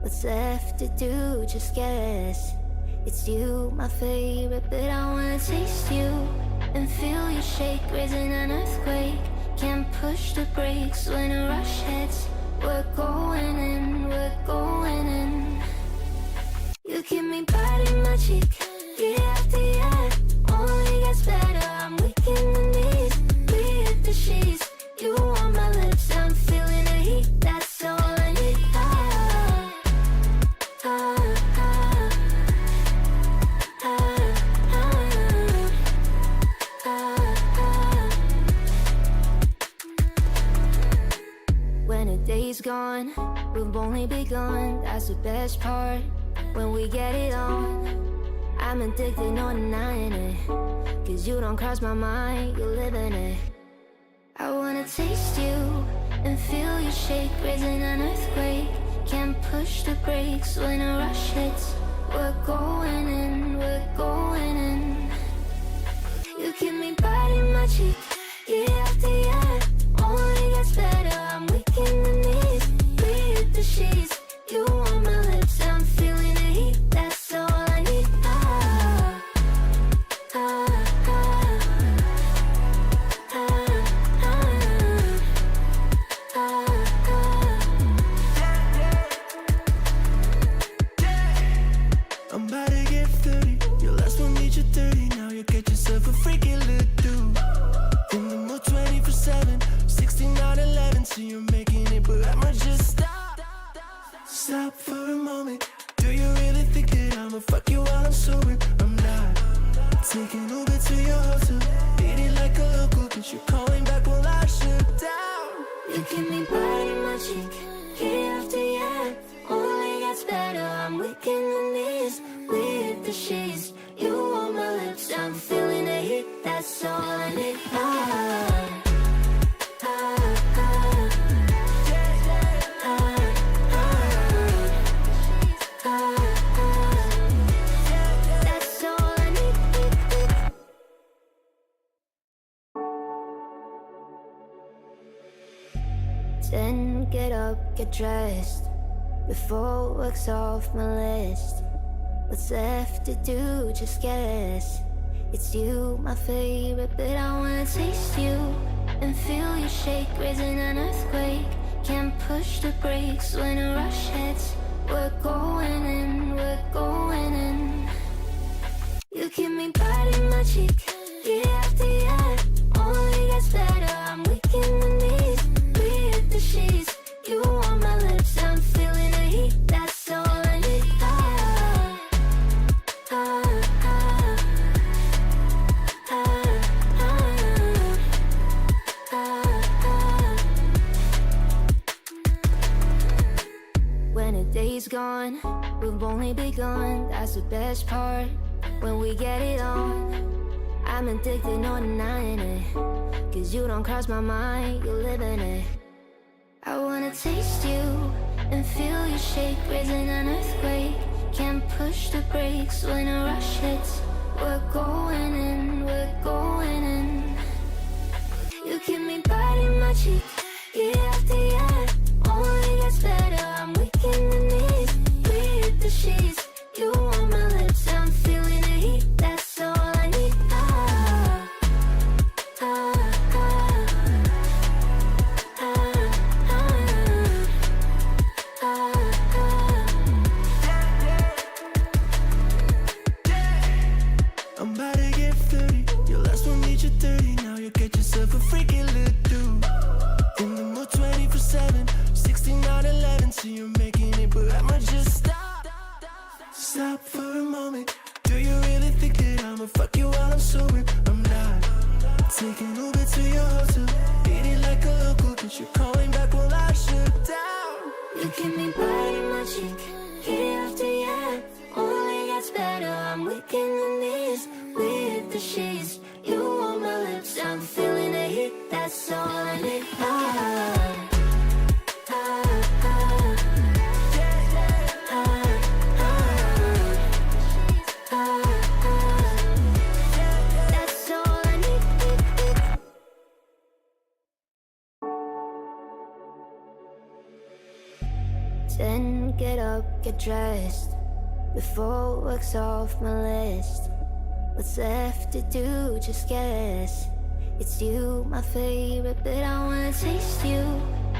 What's left to do, just guess. It's you, my favorite, but I wanna taste you and feel you shake, raising an earthquake. Can't push the brakes when a rush hits. We're going in, we're going in. You keep me biting my cheek, year after year. Only gets better, I'm weak in the knees. We hit the sheets, you on my lips, I'm feeling the heat. That's all I need. When a day's gone, we've only begun. That's the best part, when we get it on. I'm addicted, no denying it, 'cause you don't cross my mind, you live in it. I wanna taste you and feel you shake, raising an earthquake. Can't push the brakes when a rush hits. We're going in, we're going in. You keep me biting my cheek, year after year. Only gets better, I'm weak in the knees. We hit the sheets, you on my lips, I'm feeling the heat. That's all I need. I'm about to get 30. Your last one made you 30. Now you get yourself a freaking little dude. In the mood 24/7, 16/11. So you're making it, but I'ma just stop. Stop for a moment. Do you really think that I'ma fuck you while I'm sober? I'm not. Taking Uber to your hotel, eating like a local, but you're calling back while I shut down. You keep me biting my cheek, year after year. Only gets better, I'm weak in the knees. We hit the sheets, you on my lips, I'm feeling the heat. That's all I need. That's all I need. Then get up, get dressed, before work's off my list. What's left to do, just guess. It's you, my favorite, but I wanna taste you and feel you shake, raising an earthquake. Can't push the brakes when a rush hits. We're going in, we're going in. You keep me biting my cheek, year after year. Only gets better, I'm weak in the knees. We hit the sheets, you on my lips, I'm feeling the heat. That's all I need. When a day's gone, we've only begun. That's the best part, when we get it on. I'm addicted, no denying it, 'cause you don't cross my mind, you live in it. I wanna taste you and feel you shake, raising an earthquake. Can't push the brakes when a rush hits. We're going in, we're going in. You keep me biting my cheek, year after year. Only gets better, I'm weak in the knees. We hit the sheets, you on my lips, I'm feeling the heat. That's all I need. I'm about to get 30. Your last one made you 30. Now you get yourself a freaking little dude. In the mood 24/7, 16/11. So you're making it, but I'ma just stop. Stop for a moment. Do you really think that I'ma fuck you while I'm sober? I'm not. Taking Uber to your hotel, eating like a local, but you're calling back while I shut down. You keep me biting my cheek, year after year. Only gets better, I'm weak in the knees. We hit the sheets, you on my lips, I'm feeling the heat. That's all I need. That's all I need. 10, get up, get dressed. Before work's off my list. What's left to do, just guess. It's you, my favorite, but I wanna taste you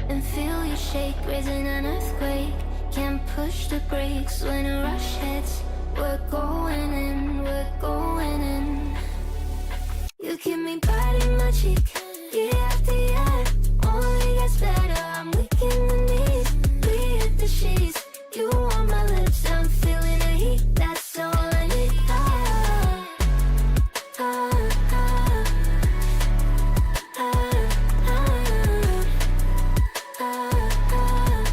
and feel you shake, raising an earthquake. Can't push the brakes when a rush hits. We're going in, we're going in. You keep me biting my cheek, year after year. Only gets better, I'm weak in the knees. We hit the sheets, you on my lips, I'm feeling the heat. That's all I need. Ah, ah, ah, ah, ah, ah.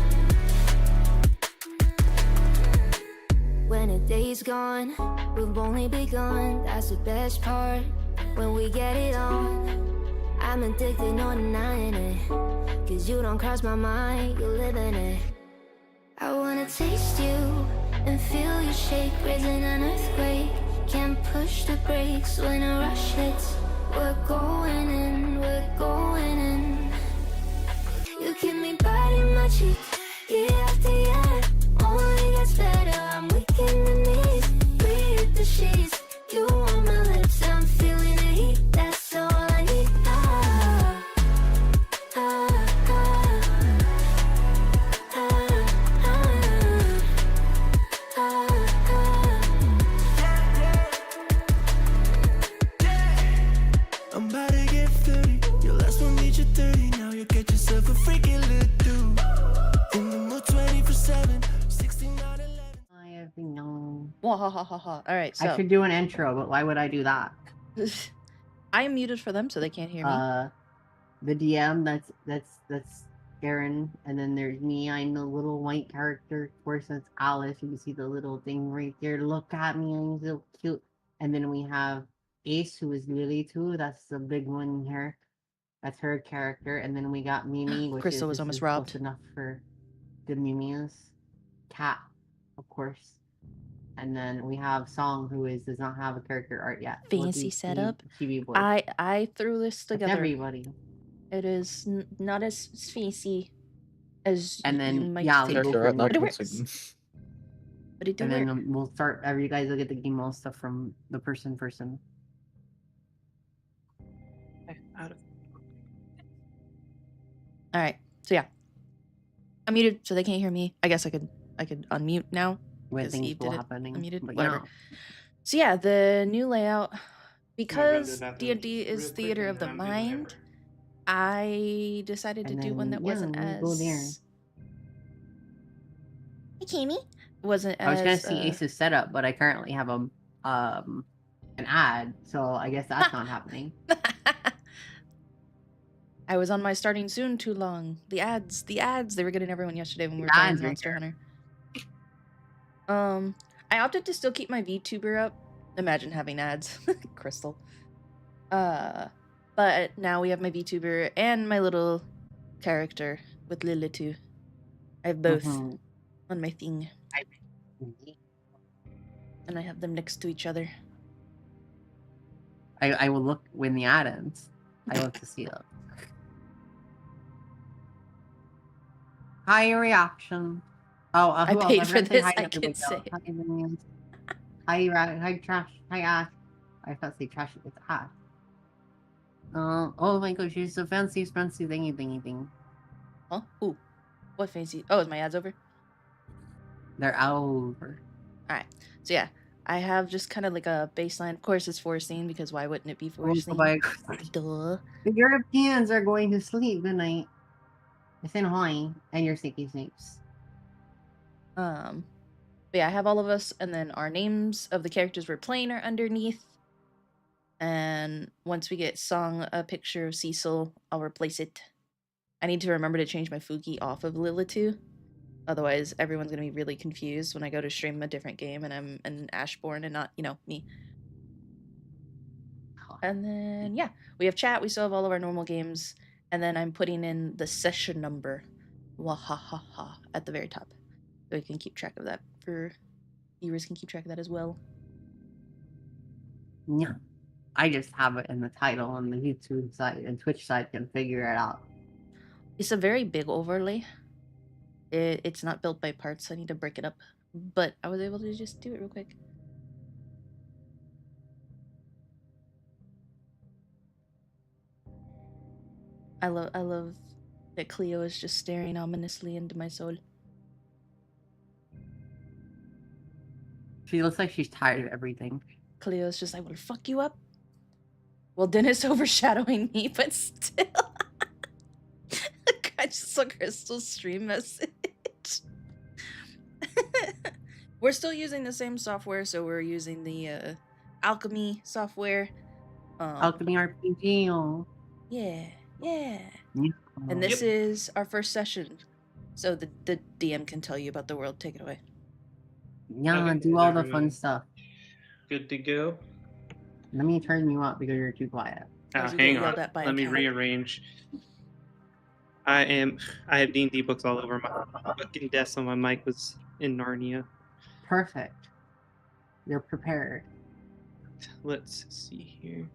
When a day's gone, we've only begun. That's the best part. When we get it on, I'm addicted, no denying it. Cause you don't cross my mind, you live in it. I wanna taste you and feel you shake, raising an earthquake. Can't push the brakes when a rush hits. We're going in, we're going in. You keep me biting my cheek, year after year. Only gets better, I'm weak in the knees. We hit the sheets, you on my lips, I'm feeling the heat. That's all I need. Ah, ah, ah, ah, ah, I'm about to get 30. Your last one made you 30. Now you get yourself a freaking little dude. In the mood 24/7, 16/11. I have been known. Wahahaha. All right, so I should do an intro, but why would I do that? I am muted for them, so they can't hear me. The DM, that's Aaron, and then there's me. I'm the little white character. Of course, that's Alice. You can see the little thing right there. Look at me, I'm so cute. And then we have Ace, who is Lily too. That's the big one here. That's her character. And then we got Mimi, which Crystal was this almost is robbed. close enough for good Mimi's. Cat, of course. And then we have Song, who does not have a character art yet. Fancy setup. TV boy. I threw this That's together. everybody. It is not as fancy as And you then might yeah, think. Character art, not But it consigned. works. But it do and work. then we'll start. You guys will get the game all stuff from the person. All right. So yeah, I'm muted, so they can't hear me. I guess I could unmute now. When Because things Eve will did it happening. unmuted, But whatever. yeah. So yeah, the new layout, because that D&D real is quick theater and of the then I'm doing mind, whatever. I decided to And do one then, that wasn't yeah, we'll go there. as. Hey, Cammy. Wasn't I was gonna as. see Ace's setup, but I currently have an ad, so I guess that's not happening. I was on my starting soon too long. The ads. They were getting everyone yesterday when we were The playing ads are Monster Hunter. I opted to still keep my VTuber up. Imagine having ads, Crystal. But now we have my VTuber and my little character with Lilitu. I have both Mhm. on my thing, and I have them next to each other. I will look when the ad ends. I love to see it. Hi, reaction. Oh, I who else? paid I for forgot to say this, hi to I can everybody say. else. Hi, Minions. Hi, Trash. Hi, Ash. I thought say Trash. It's Ash. Oh my gosh, she's so fancy thingy. Huh? Ooh, what fancy? Oh, is my ads over? They're over. Alright, so yeah, I have just kind of like a baseline. Of course, it's forcing because why wouldn't it be forcing? Bye. Duh. The Europeans are going to sleep tonight. It's in Hawaii, and your sticky snakes. But yeah, I have all of us, and then our names of the characters we're playing are underneath. And once we get Song a picture of Cecil, I'll replace it. I need to remember to change my Fuki off of Lilitu. Otherwise, everyone's going to be really confused when I go to stream a different game and I'm an Ashborn and not, me. And then, yeah, we have chat. We still have all of our normal games. And then I'm putting in the session number, wahahaha, at the very top. So we can keep track of that viewers can keep track of that as well. Yeah. I just have it in the title on the YouTube side, and Twitch side can figure it out. It's a very big overlay. It's not built by parts. I need to break it up. But I was able to just do it real quick. I love that Cleo is just staring ominously into my soul. She looks like she's tired of everything. Cleo's just like, "Will fuck you up." Well, Dennis overshadowing me, but still. I just saw Crystal's stream message. We're still using the same software, so we're using the alchemy software. Alchemy RPG. Oh. Yeah. Yeah. And this is our first session, so the DM can tell you about the world. Take it away. Yeah, Okay, do is all the everyone fun stuff. good to go? Let me turn you up because you're too quiet. As you Hang get on. yelled at by a Let me cat. rearrange. I have D&D books all over my fucking desk, so my mic was in Narnia. Perfect. You're prepared. Let's see here.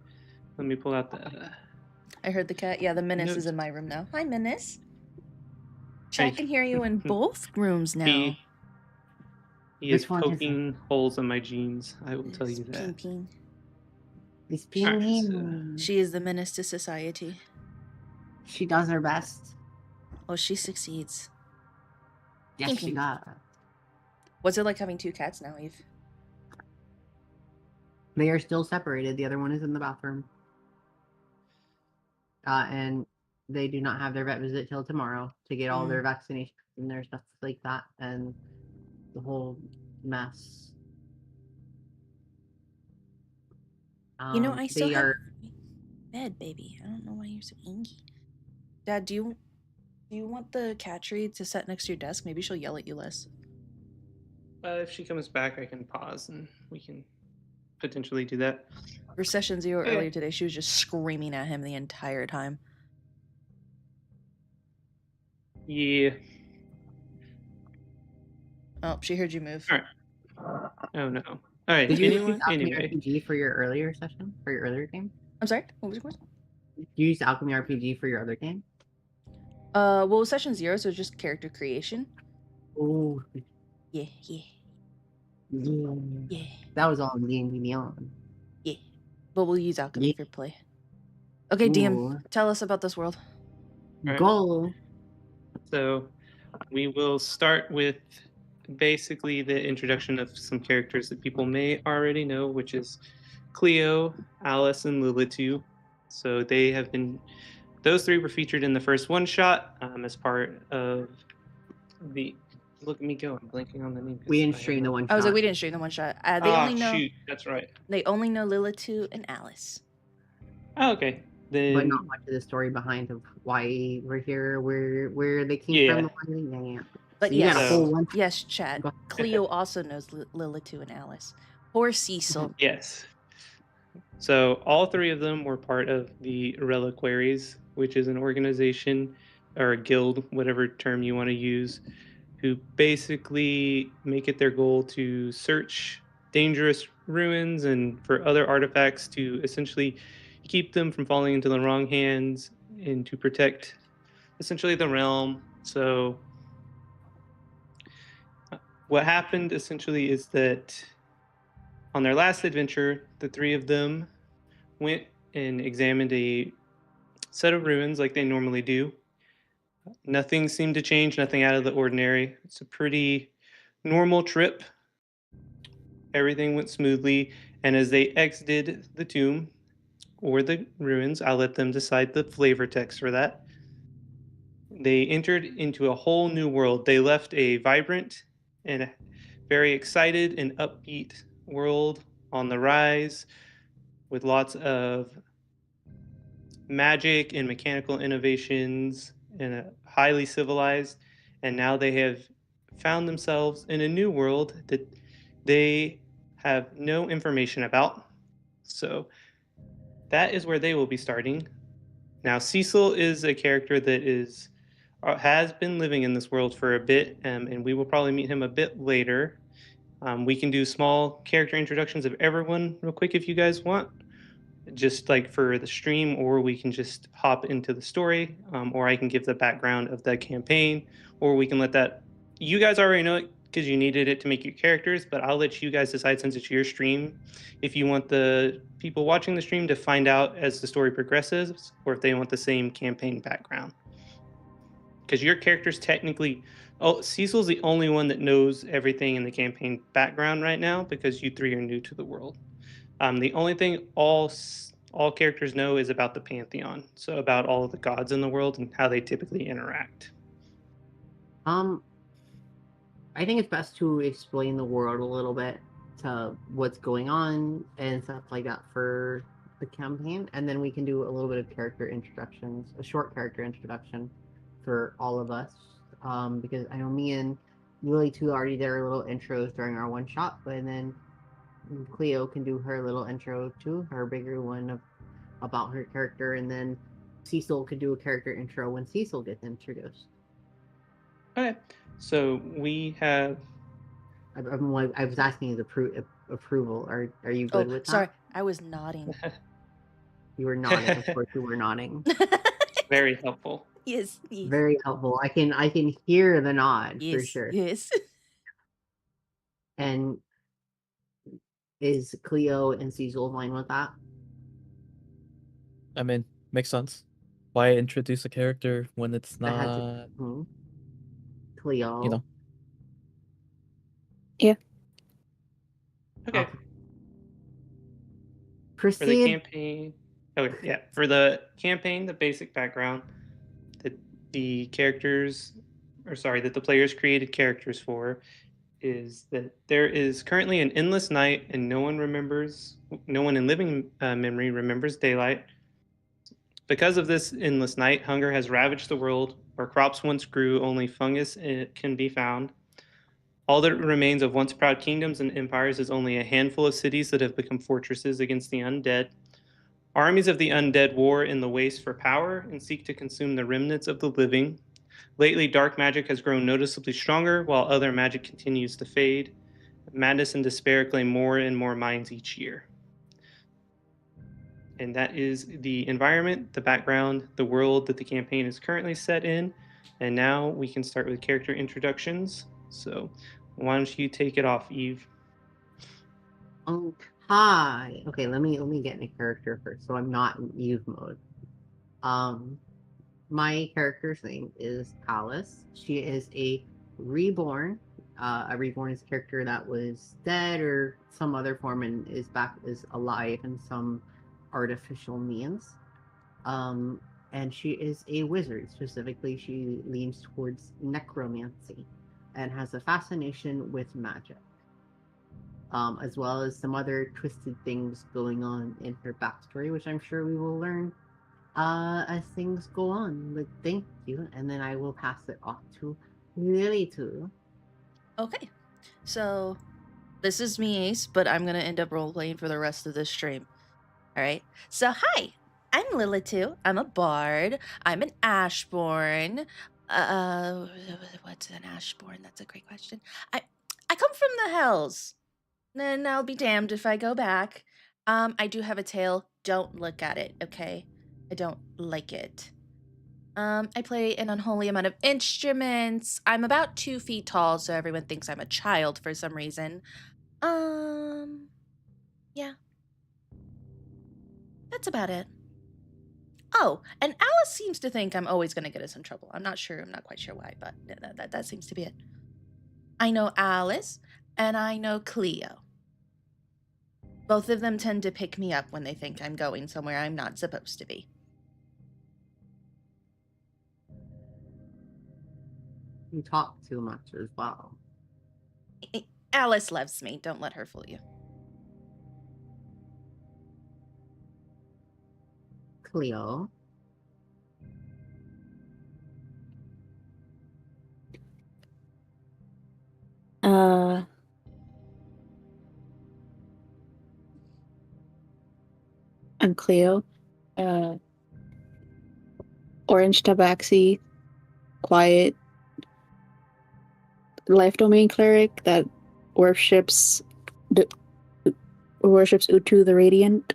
Let me pull out the. I heard the cat. Yeah, the Menace Notes. is in my room now. Hi, Menace. Chat Hey. can hear you in both rooms now. He is Which one is it? poking holes in my jeans. I will tell It's you Ping that. Ping. This Alright, being She is the menace to society. she does her best. Oh, she succeeds. Yes, she does. What's it like having two cats now, Eve? They are still separated. The other one is in the bathroom. And they do not have their vet visit till tomorrow to get all their vaccinations and their stuff like that, and the whole mess. You know, I still they have are. bed, baby. I don't know why you're so ingy. Dad, do you want the cat tree to set next to your desk? Maybe she'll yell at you less. If she comes back, I can pause and we can potentially do that. For session 0 Okay. earlier today, she was just screaming at him the entire time. Yeah. Oh, she heard you move. All right. Oh no. All right. Did you use Anyway. Alchemy RPG for your earlier session? For your earlier game? I'm sorry? What was your question? Did you use Alchemy RPG for your other game? Well, session 0, so it's just character creation. Oh, Yeah. that was all in D&D Beyond. Yeah. But we'll use alchemy Yeah. for play. Okay, DM, Ooh. tell us about this world. Right. Goal. So we will start with basically the introduction of some characters that people may already know, which is Cleo, Alice, and Lilitu. So those three were featured in the first one shot as part of the. Look at me go! I'm blanking on the name. We didn't stream the one shot. I was like, we didn't stream the one shot. They only know. Shoot, that's right. They only know Lilitu and Alice. Oh, okay. Then But not much of the story behind of why we're here, where they came from. Yeah. But So you got a yes. whole one. Yes, chat. Cleo also knows Lilitu and Alice. Poor Cecil. Yes. So all three of them were part of the Reliquaries, which is an organization or a guild, whatever term you want to use, who basically make it their goal to search dangerous ruins and for other artifacts to essentially keep them from falling into the wrong hands and to protect essentially the realm. So what happened essentially is that on their last adventure, the three of them went and examined a set of ruins like they normally do. Nothing seemed to change, nothing out of the ordinary. It's a pretty normal trip. Everything went smoothly, and as they exited the tomb or the ruins, I'll let them decide the flavor text for that. They entered into a whole new world. They left a vibrant and very excited and upbeat world on the rise with lots of magic and mechanical innovations and a highly civilized, and now they have found themselves in a new world that they have no information about. So that is where they will be starting. Now Cecil is a character that has been living in this world for a bit, and we will probably meet him a bit later. We can do small character introductions of everyone real quick if you guys want, just like for the stream, or we can just hop into the story, or I can give the background of the campaign, or we can let that you guys already know it because you needed it to make your characters, but I'll let you guys decide since it's your stream if you want the people watching the stream to find out as the story progresses or if they want the same campaign background. Because your character's technically, Cecil's the only one that knows everything in the campaign background right now because you three are new to the world. The only thing all characters know is about the pantheon, so about all of the gods in the world and how they typically interact. I think it's best to explain the world a little bit to what's going on and stuff like that for the campaign, and then we can do a little bit of character introductions, a short character introduction for all of us. Because I know me and Lily too already did our little intros during our one shot, but then Cleo can do her little intro too, her bigger one about her character, and then Cecil could do a character intro when Cecil gets introduced. Okay, so we have. I was asking his approval. Are you good with that? Sorry, I was nodding. You were nodding. Of course, you were nodding. Very helpful. Yes. Very helpful. I can hear the nod for sure. Yes. And is Cleo and Cecil fine with that? I mean, makes sense. Why introduce a character when it's I had not, to. Cleo. you know? Yeah. Okay. For the Proceed. campaign. Okay, yeah. For the campaign, the basic background that the characters, that the players created characters for, is that there is currently an endless night, and no one in living memory remembers daylight. Because of this endless night, hunger has ravaged the world. Where crops once grew, only fungus can be found. All that remains of once proud kingdoms and empires is only a handful of cities that have become fortresses against the undead. Armies of the undead war in the waste for power and seek to consume the remnants of the living. Lately, dark magic has grown noticeably stronger, while other magic continues to fade. Madness and despair claim more and more minds each year. And that is the environment, the background, the world that the campaign is currently set in. And now we can start with character introductions. So why don't you take it off, Eve? Oh, hi. Okay, let me get in a character first, so I'm not in Eve mode. My character's name is Alice. She is a reborn. A reborn is a character that was dead or some other form and is alive in some artificial means. And she is a wizard. Specifically, she leans towards necromancy and has a fascination with magic. As well as some other twisted things going on in her backstory, which I'm sure we will learn as things go on. But thank you, and then I will pass it off to Lily too. Okay, so this is me, Ace, but I'm gonna end up role playing for the rest of this stream. All right. So hi, I'm Lilitu. I'm a bard. I'm an Ashborn. What's an Ashborn? That's a great question. I come from the Hells. Then I'll be damned if I go back. I do have a tail. Don't look at it, okay? I don't like it. I play an unholy amount of instruments. I'm about 2 feet tall, so everyone thinks I'm a child for some reason. Yeah. That's about it. Oh, and Alice seems to think I'm always going to get us in trouble. I'm not quite sure why, but that seems to be it. I know Alice, and I know Cleo. Both of them tend to pick me up when they think I'm going somewhere I'm not supposed to be. You talk too much as well. Alice loves me. Don't let her fool you. Cleo. I'm Cleo. Orange Tabaxi, quiet, life domain cleric that worships Utu the Radiant.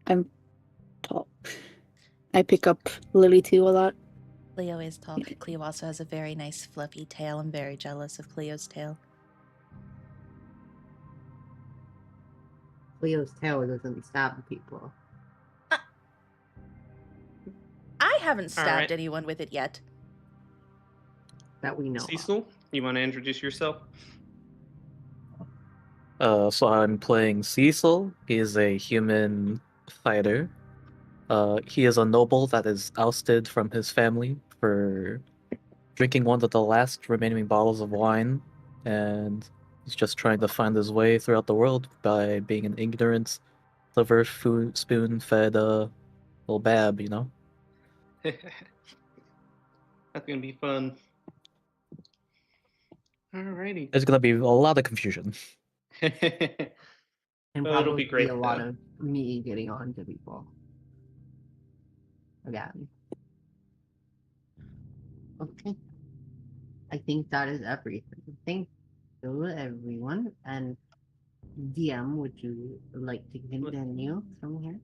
I'm tall. I pick up Lily too a lot. Cleo is tall. Cleo also has a very nice fluffy tail. I'm very jealous of Cleo's tail. Cleo's tail doesn't stab people. I haven't All stabbed right. anyone with it yet. That we know of. Cecil, you want to introduce yourself? So I'm playing Cecil. He is a human fighter. He is a noble that is ousted from his family for drinking one of the last remaining bottles of wine, and he's just trying to find his way throughout the world by being an ignorant, clever, spoon-fed little bab, you know? That's gonna be fun. Alrighty. There's gonna be a lot of confusion. And Well, it'll probably be great, a lot though. of me getting on to people. Again. Okay. I think that is everything. Thank you, everyone. And DM, would you like to continue from here?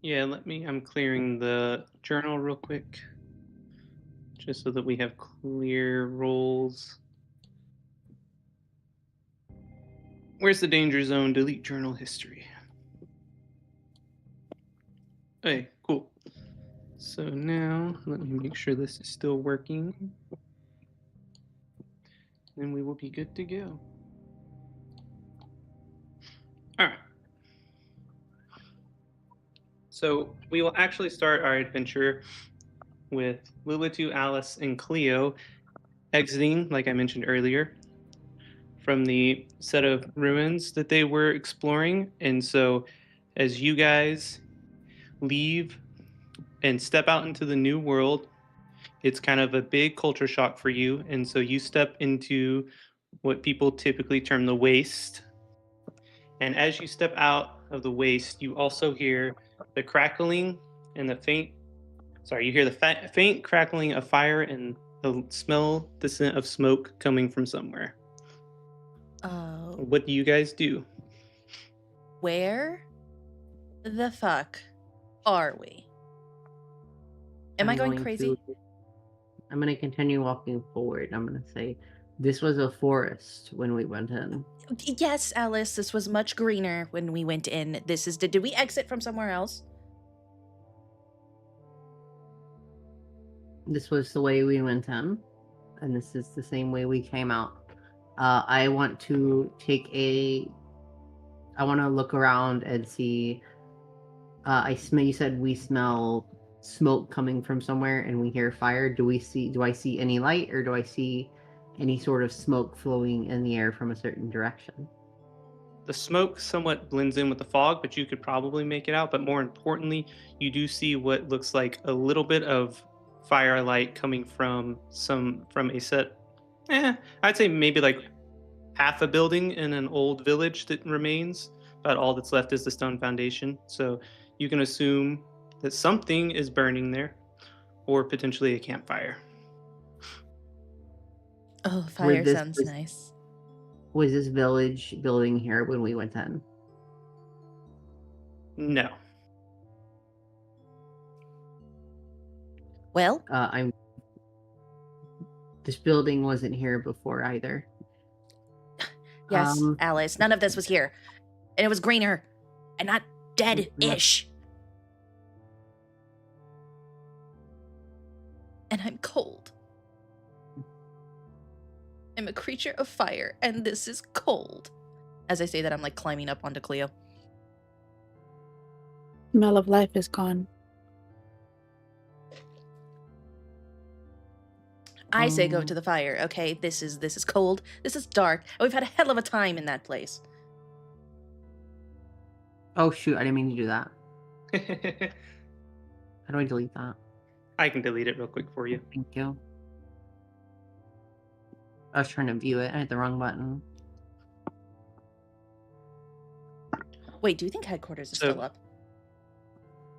Yeah, I'm clearing the journal real quick. Just so that we have clear roles. Where's the danger zone? Delete journal history. Okay, cool. So now, let me make sure this is still working. Then we will be good to go. All right. So we will actually start our adventure with Lilitu, Alice, and Cleo exiting, like I mentioned earlier, from the set of ruins that they were exploring. And so as you guys leave and step out into the new world, it's kind of a big culture shock for you. And so you step into what people typically term the waste. And as you step out of the waste, you also hear the crackling and the faint crackling of fire and the scent of smoke coming from somewhere. What do you guys do? Where the fuck are we? Am I going crazy? I'm going to continue walking forward. I'm going to say, this was a forest when we went in. Yes, Alice, this was much greener when we went in. Did we exit from somewhere else? This was the way we went in, and this is the same way we came out. I want to look around and see. You said we smell smoke coming from somewhere, and we hear fire. Do I see any light, or do I see any sort of smoke flowing in the air from a certain direction? The smoke somewhat blends in with the fog, but you could probably make it out. But more importantly, you do see what looks like a little bit of firelight coming from a set. I'd say maybe like half a building in an old village that remains. But all that's left is the stone foundation. So you can assume that something is burning there, or potentially a campfire. Oh, fire sounds nice. Was this village building here when we went in? No. Well, this building wasn't here before either. Yes, Alice, none of this was here. And it was greener. And not dead-ish. And I'm cold. I'm a creature of fire, and this is cold. As I say that, I'm like climbing up onto Cleo. Smell of life is gone. I say go to the fire, okay? This is cold. This is dark. And we've had a hell of a time in that place. Oh shoot, I didn't mean to do that. How do I delete that? I can delete it real quick for you. Thank you. I was trying to view it. I hit the wrong button. Wait, do you think headquarters is still up?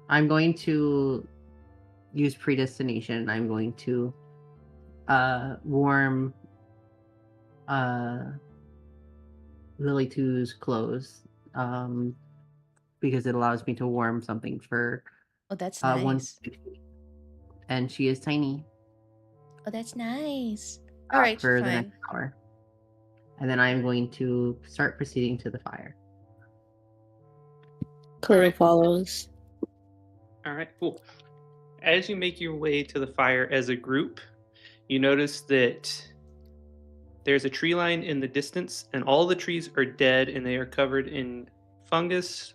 I'm going to use predestination. I'm going to warm Lily 2's clothes because it allows me to warm something for Oh, that's 160, nice. and she is tiny. Oh, that's nice. All right, For the fine. next hour, and then I am going to start proceeding to the fire. Cleo Alright. follows. All right, cool. As you make your way to the fire as a group, you notice that there's a tree line in the distance, and all the trees are dead and they are covered in fungus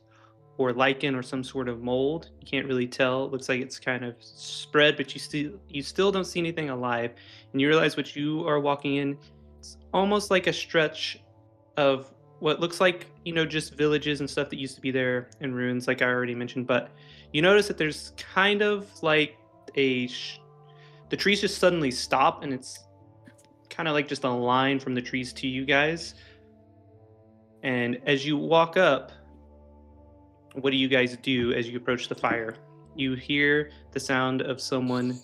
or lichen or some sort of mold. You can't really tell. It looks like it's kind of spread, but you still don't see anything alive. And you realize what you are walking in. It's almost like a stretch of what looks like, just villages and stuff that used to be there in ruins, like I already mentioned. But you notice that there's kind of like the trees just suddenly stop, and it's kind of like just a line from the trees to you guys. And as you walk up, what do you guys do as you approach the fire? You hear the sound of someone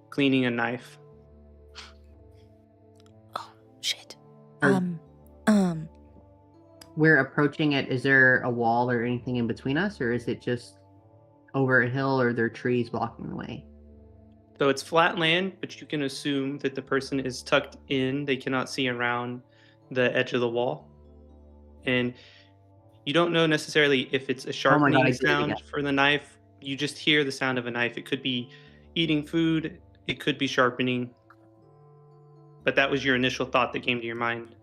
cleaning a knife. Oh, shit. Or- We're approaching it. Is there a wall or anything in between us, or is it just over a hill, or there are trees blocking the way? So it's flat land, but you can assume that the person is tucked in. They cannot see around the edge of the wall. And you don't know necessarily if it's a I sharpening did it sound again. for the knife. You just hear the sound of a knife. It could be eating food, it could be sharpening. But that was your initial thought that came to your mind.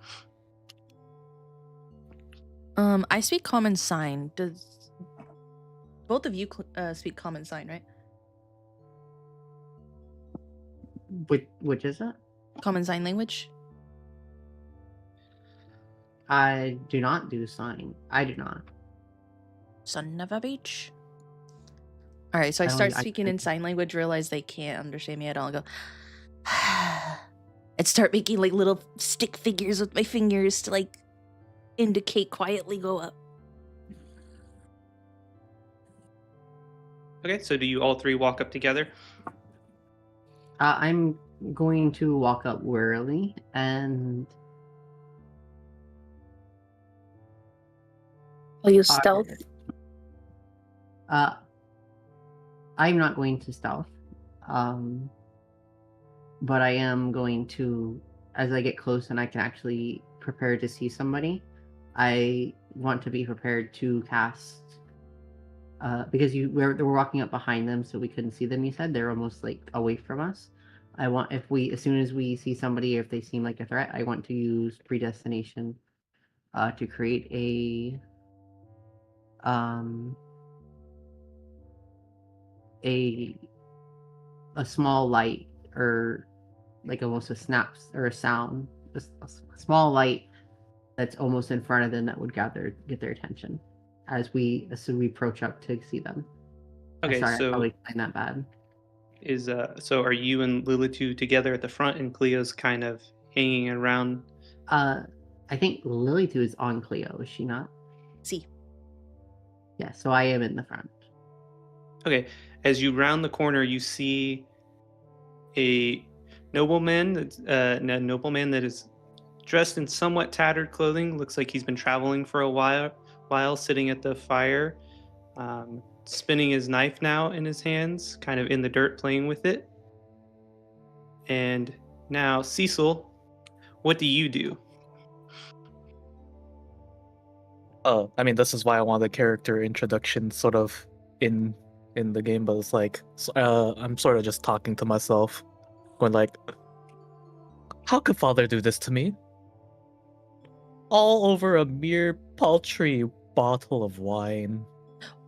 I speak common sign. Does both of you speak common sign, right? Which is it? Common sign language? I do not do sign. I do not. Son of a bitch. All right, so I I don't- start I- speaking in sign language, realize they can't understand me at all. I go, and start making like little stick figures with my fingers to like indicate quietly go up. Okay, so do you all three walk up together? I'm going to walk up warily and Will you stealth? I'm not going to stealth. But I am going to, as I get close and I can actually prepare to see somebody, I want to be prepared to cast. Because we're walking up behind them, so we couldn't see them. You said they're almost like away from us. I want, as soon as we see somebody, if they seem like a threat, I want to use predestination, to create a small light, or like almost a snaps or a sound, a small light that's almost in front of them that would get their attention as we approach up to see them. Okay, Sorry, I so probably explained that bad. so are you and Lilitu together at the front, and Cleo's kind of hanging around? I think Lilitu is on Cleo, is she not? See. Yeah, so I am in the front. Okay, as you round the corner, you see a nobleman that is dressed in somewhat tattered clothing. Looks like he's been traveling for a while, sitting at the fire, spinning his knife now in his hands, kind of in the dirt, playing with it. And now, Cecil, what do you do? I mean, this is why I want the character introduction sort of in the game, but it's like I'm sort of just talking to myself, going like, how could father do this to me? All over a mere paltry bottle of wine.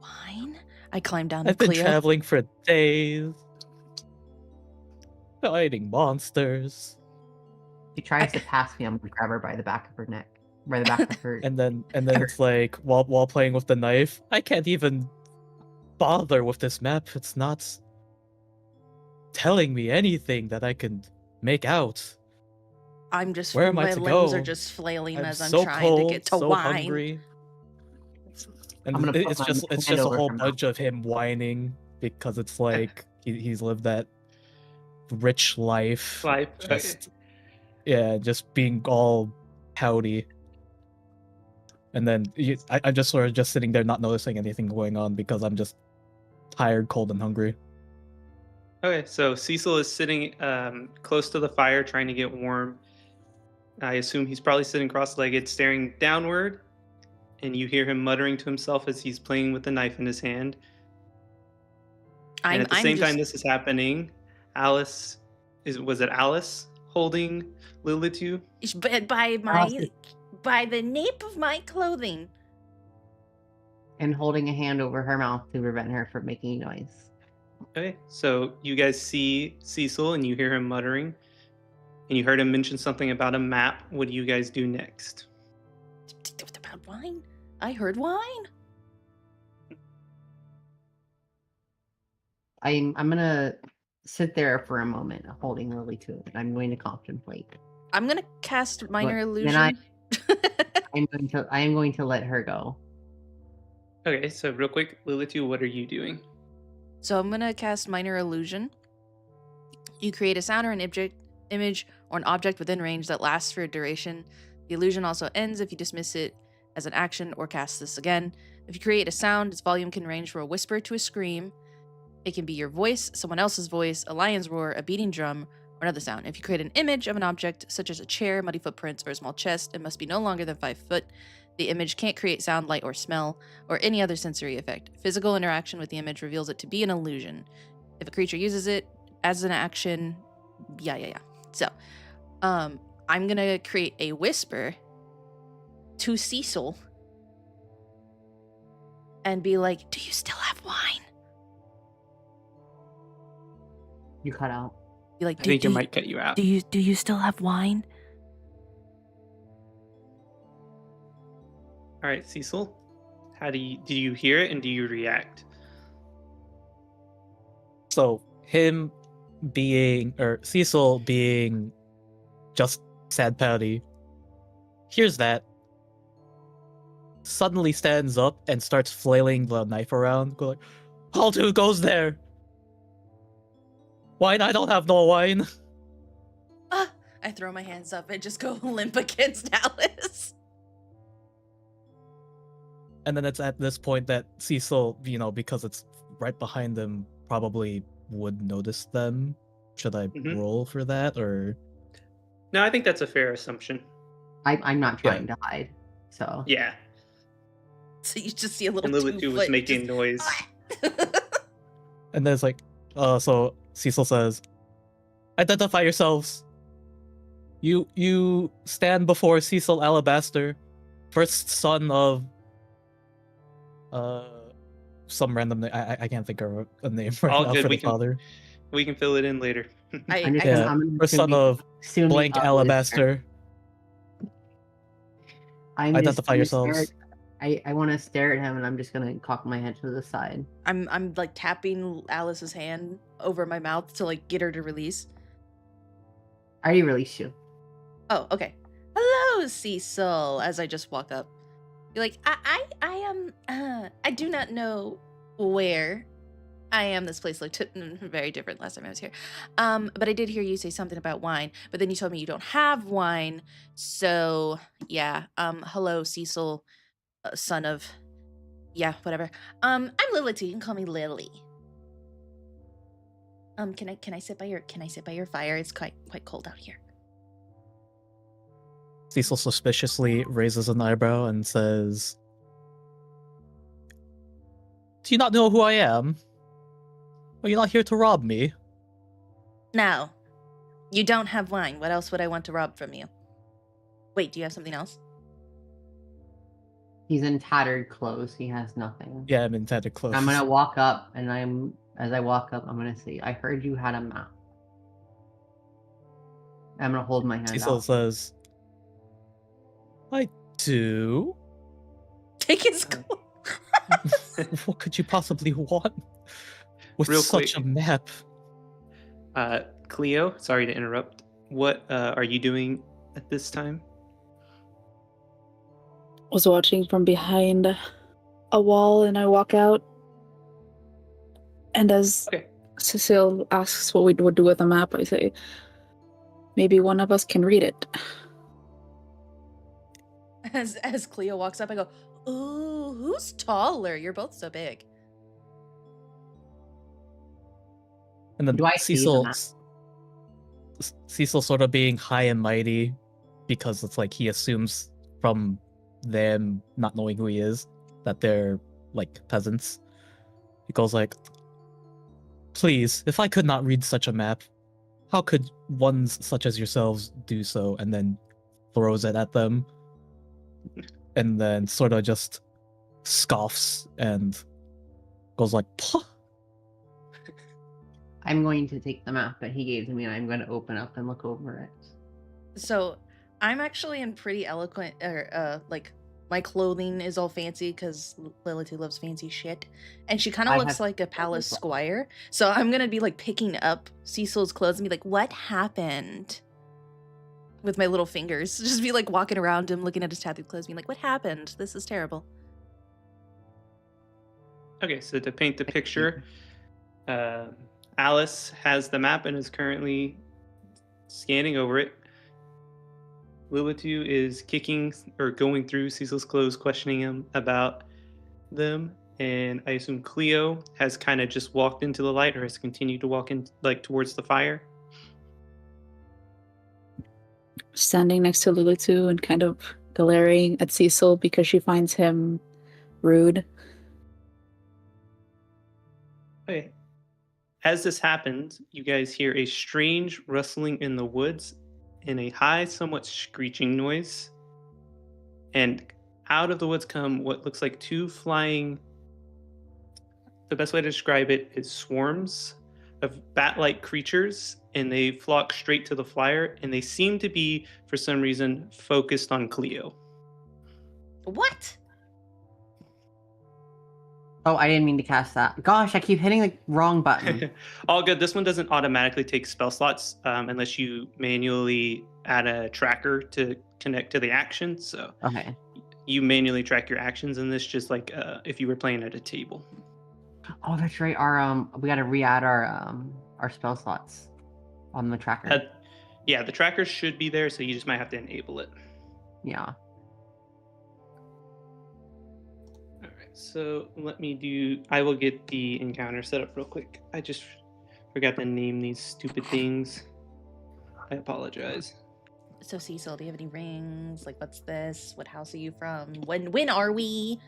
Wine? I climb down to I've been Cleo. traveling for days, fighting monsters, She tries to pass me. I'm gonna grab her by the back of her neck, by the back of her. and then it's like while playing with the knife, I can't even bother with this map. It's not telling me anything that I can make out. I'm just Where am I my to limbs go? are just flailing I'm as I'm so trying cold, to get to so wine. hungry. And I'm gonna put it's my just hand a over whole her bunch of him whining because it's like he's lived that rich life. Just just being all pouty. And then I'm just sort of just sitting there not noticing anything going on because I'm just tired, cold, and hungry. Okay, so Cecil is sitting close to the fire trying to get warm. I assume he's probably sitting cross-legged, staring downward, and you hear him muttering to himself as he's playing with the knife in his hand. And at the same time this is happening, was it Alice holding Lilitu? By the nape of my clothing. And holding a hand over her mouth to prevent her from making noise. Okay, so you guys see Cecil and you hear him muttering, and you heard him mention something about a map. What do you guys do next? About wine? I heard wine. I'm gonna sit there for a moment, holding Lily to it. I'm going to contemplate. I'm gonna cast minor illusion. Then I am going to let her go. Okay, so real quick, Lilitu, what are you doing? So I'm gonna cast minor illusion. You create a sound or an image or an object within range that lasts for a duration. The illusion also ends if you dismiss it as an action or cast this again. If you create a sound, its volume can range from a whisper to a scream. It can be your voice, someone else's voice, a lion's roar, a beating drum, or another sound. If you create an image of an object, such as a chair, muddy footprints, or a small chest, it must be no longer than 5 foot. The image can't create sound, light, or smell, or any other sensory effect. Physical interaction with the image reveals it to be an illusion. If a creature uses it as an action, So, I'm gonna create a whisper to Cecil and be like, "Do you still have wine?" You cut out. Be like, I think it might cut you out. Do you still have wine? All right, Cecil, do you hear it and do you react? So Cecil being just sad Patty, hears that, suddenly stands up and starts flailing the knife around, go like, "How to goes there? Wine? I don't have no wine." I throw my hands up and just go limp against Alice. And then it's at this point that Cecil, because it's right behind them, probably would notice them. Should I roll for that, or? No, I think that's a fair assumption. I'm not trying to hide, so. Yeah. So you just see a little. And Lilitu was making noise. And then it's like, so Cecil says, "Identify yourselves. You stand before Cecil Alabaster, first son of some random name. I can't think of a name right All now good. for the father. We can fill it in later. First son of blank Alabaster. Identify yourselves." I want to stare at him, and I'm just gonna cock my head to the side. I'm like tapping Alice's hand over my mouth to like get her to release. I already released you. Oh, okay. Hello, Cecil. As I just walk up, you're like, I am. I do not know where I am. This place looked very different last time I was here. But I did hear you say something about wine. But then you told me you don't have wine. So yeah. Hello, Cecil. Son of, whatever. I'm Lilith. You can call me Lily. Can I sit by your fire? It's quite cold out here. Cecil suspiciously raises an eyebrow and says, "Do you not know who I am? Are you not here to rob me?" No, you don't have wine. What else would I want to rob from you? Wait, do you have something else? He's in tattered clothes. He has nothing. Yeah, I'm in tattered clothes. I'm gonna walk up, and as I walk up, I'm gonna say, "I heard you had a map." I'm gonna hold my hand Cecil out. says, "I do." Take his clothes. What could you possibly want with Real such quick. a map? Cleo, sorry to interrupt. What are you doing at this time? Was watching from behind a wall, and I walk out. And as Cecile asks what we would do with a map, I say, "Maybe one of us can read it." As Cleo walks up, I go, "Ooh, who's taller? You're both so big." And then Do I see the map? Cecil sort of being high and mighty, because it's like he assumes from them not knowing who he is that they're like peasants. He goes like, "Please, if I could not read such a map, how could ones such as yourselves do so?" And then throws it at them, and then sort of just scoffs and goes like, "Puh." I'm going to take the map that he gave to me and I'm going to open up and look over it. So I'm actually in pretty eloquent, or like my clothing is all fancy because Lilith loves fancy shit, and she kind of I looks have like a clothes palace as well. squire. So I'm gonna be like picking up Cecil's clothes and be like, "What happened?" With my little fingers, just be like walking around him, looking at his tattooed clothes, being like, "What happened? This is terrible." Okay, so to paint the picture, Alice has the map and is currently scanning over it. Lilitu is kicking or going through Cecil's clothes, questioning him about them. And I assume Cleo has kind of just walked into the light or has continued to walk in like towards the fire. Standing next to Lulutu and kind of glaring at Cecil because she finds him rude. Okay. As this happens, you guys hear a strange rustling in the woods and a high, somewhat screeching noise. And out of the woods come what looks like two flying. The best way to describe it is swarms of bat-like creatures, and they flock straight to the flyer, and they seem to be, for some reason, focused on Cleo. What? Oh, I didn't mean to cast that. Gosh, I keep hitting the wrong button. All good. This one doesn't automatically take spell slots unless you manually add a tracker to connect to the action. So Okay. you manually track your actions in this, just like if you were playing at a table. Oh, that's right. We got to re-add our spell slots on the tracker. Yeah, the tracker should be there, so you just might have to enable it. Yeah. All right, so I will get the encounter set up real quick. I just forgot to name these stupid things. I apologize. So Cecil, do you have any rings? Like, what's this? What house are you from? When are we?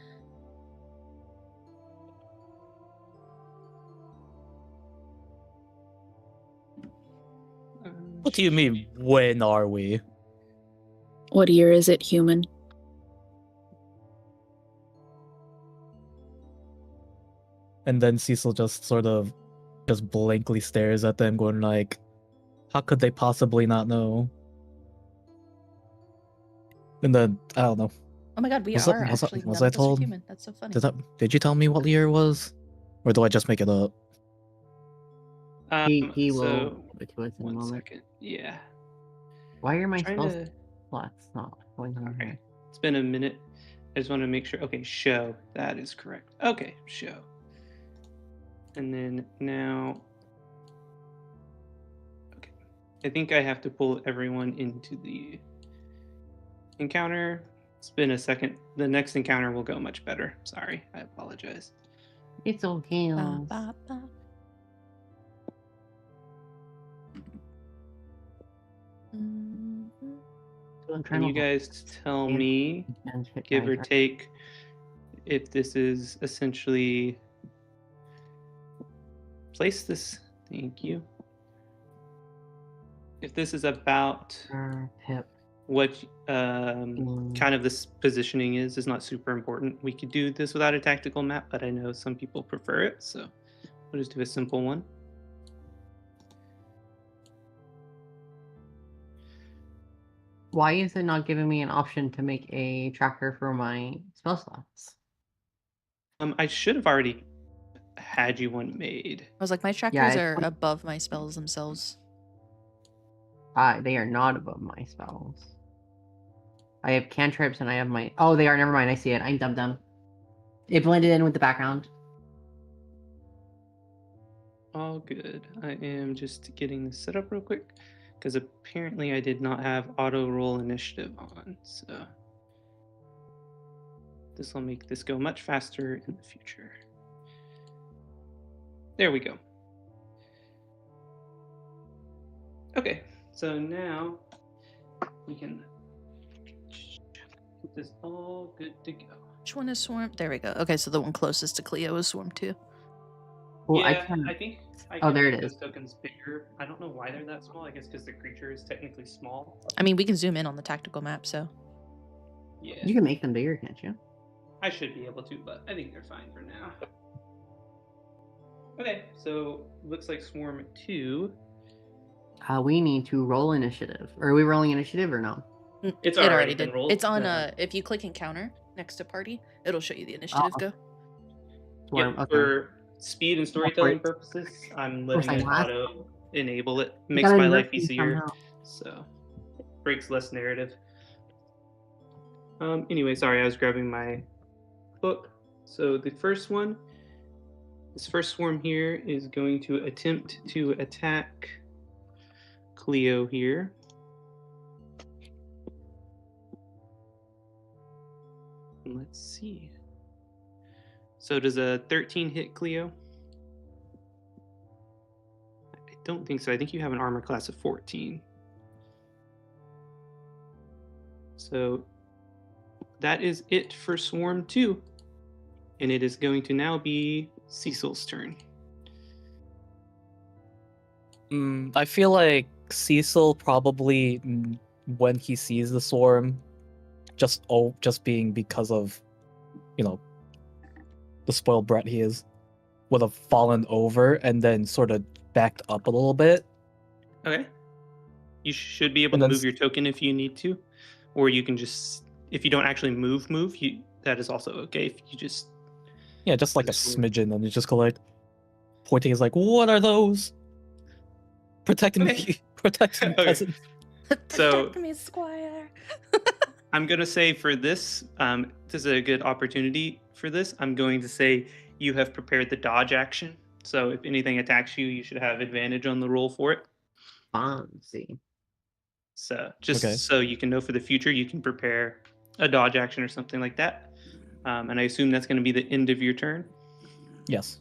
What do you mean, when are we? What year is it, human? And then Cecil just sort of just blankly stares at them, going like, how could they possibly not know? And then, I don't know. Oh my god, we Was are I actually none of us are human. That's so funny. Did you tell me what year it was? Or do I just make it up? He will So, give it to us in a one moment. second. Yeah. Why are my Trying spell to... slots not going on Okay. here? It's been a minute. I just want to make sure. Okay, show. That is correct. Okay, show. And then now... Okay. I think I have to pull everyone into the encounter. It's been a second. The next encounter will go much better. Sorry, I apologize. It's okay. Ba, ba, ba. Mhm. So I'm Can you guys tell me, give or take, if this is essentially... Place this. Thank you. If this is about Pip. what kind of this positioning is not super important. We could do this without a tactical map, but I know some people prefer it, so we'll just do a simple one. Why is it not giving me an option to make a tracker for my spell slots? I should have already had you one made. I was like, my trackers are above my spells themselves. They are not above my spells. I have cantrips and I have my... Oh, they are. Never mind. I see it. I'm dumb. It blended in with the background. All good. I am just getting this set up real quick because apparently I did not have auto roll initiative on, so this will make this go much faster in the future. There we go. Okay, so now we can get this all good to go. Which one is Swarm? There we go. Okay, so the one closest to Cleo is Swarm 2. Well, I Yeah, can. I think I Oh, can there make it those is. tokens bigger. I don't know why they're that small. I guess because the creature is technically small. I mean, we can zoom in on the tactical map, so. Yeah, You can make them bigger, can't you? I should be able to, but I think they're fine for now. Okay, so looks like Swarm 2. We need to roll initiative. Are we rolling initiative or no? It's It already been did. rolled. It's on The- if you click encounter next to party, it'll show you the initiative Oh. go. Swarm. Yep, Okay. for speed and storytelling Great. purposes, I'm course letting I it must. auto enable it. I Makes gotta my nerf life you easier, somehow. so breaks less narrative. Anyway, sorry, I was grabbing my book. So the first one, this first swarm here is going to attempt to attack Cleo here. Let's see. So does a 13 hit Cleo? I don't think so. I think you have an armor class of 14. So that is it for Swarm 2. And it is going to now be Cecil's turn. I feel like Cecil probably, when he sees the swarm, just being because of, the spoiled brat he is, would have fallen over and then sort of backed up a little bit. Okay. You should be able And to then move your token if you need to. Or you can just, if you don't actually move, that is also okay. If you just... Yeah, just like a Just- smidgen, and you just go like, pointing is like, what are those? Protect me, Okay. protect me, Okay. peasant. So- Protect me, Squire. I'm going to say for this, this is a good opportunity for this. I'm going to say you have prepared the dodge action. So if anything attacks you, you should have advantage on the roll for it. Fancy. So just Okay. so you can know for the future, you can prepare a dodge action or something like that. And I assume that's going to be the end of your turn. Yes.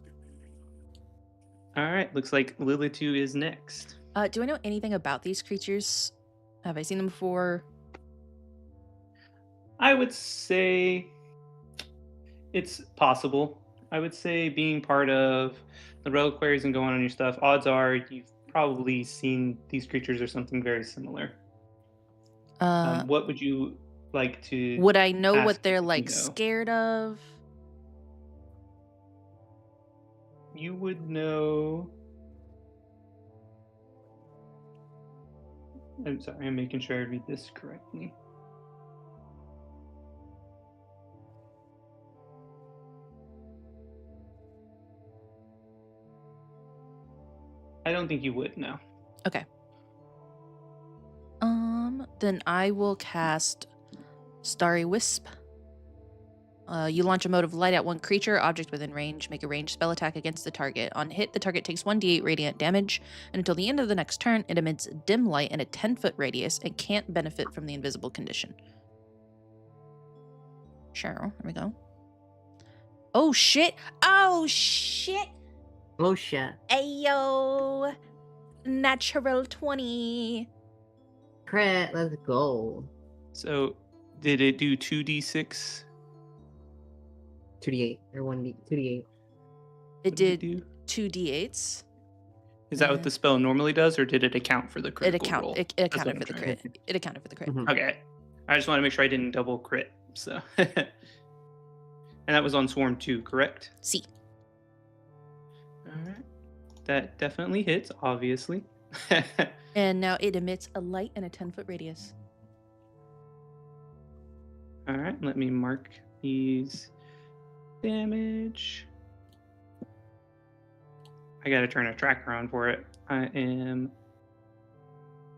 All right. Looks like Lilitu is next. Do I know anything about these creatures? Have I seen them before? I would say it's possible. I would say being part of the reliquaries and going on your stuff, odds are you've probably seen these creatures or something very similar. What would you like to... Would I know ask what they're if you like know? scared of? You would know... I'm sorry, I'm making sure I read this correctly. I don't think you would, no. Okay. Then I will cast Starry Wisp. You launch a mode of light at one creature, object within range. Make a ranged spell attack against the target. On hit, the target takes 1d8 radiant damage, and until the end of the next turn, it emits dim light in a 10-foot radius and can't benefit from the invisible condition. Sure, here we go. Oh shit! Oh shit! Oh shit. Ayo! Natural 20. Crit, let's go. So, did it do 2d6? 2d8 or 1d 2d8. It What did do? 2d8s. Is that what the spell normally does, or did it account for the It critical roll? It That's accounted what for I'm the trying crit. It accounted for the crit. Mhm. Okay. I just want to make sure I didn't double crit. So, and that was on Swarm 2, correct? See. All right. That definitely hits, obviously. And now it emits a light in a 10-foot radius. All right. Let me mark these damage. I got to turn a tracker on for it. I am...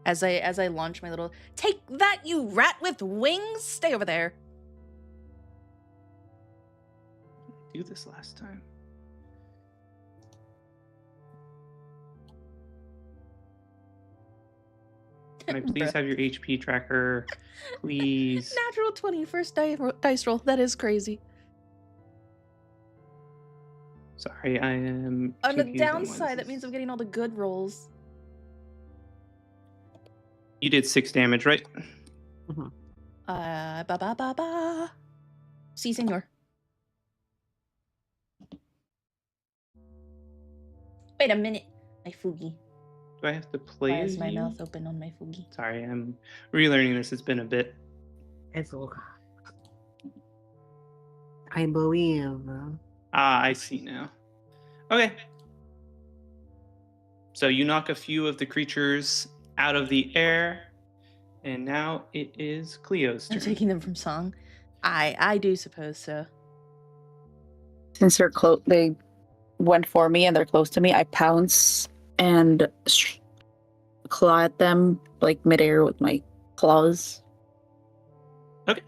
As I launch my little take that, you rat with wings! Stay over there. do this last time. Can I please Bruh. have your HP tracker? Please. Natural 20 first dice roll. That is crazy. Sorry, I am On the confused what downside, this that means I'm is. getting all the good rolls. You did 6 damage, right? Ba ba ba ba. Si, senor. Wait a minute. My Fugi. Do I have to play Why as is my you? mouth open on my Fugi? Sorry, I'm relearning this. It's been a bit. It's I believe. I see now. Okay. So you knock a few of the creatures out of the air, and now it is Cleo's I'm turn. taking them from song. I do suppose so. Since they went for me and they're close to me, I pounce and claw at them like midair with my claws. Okay.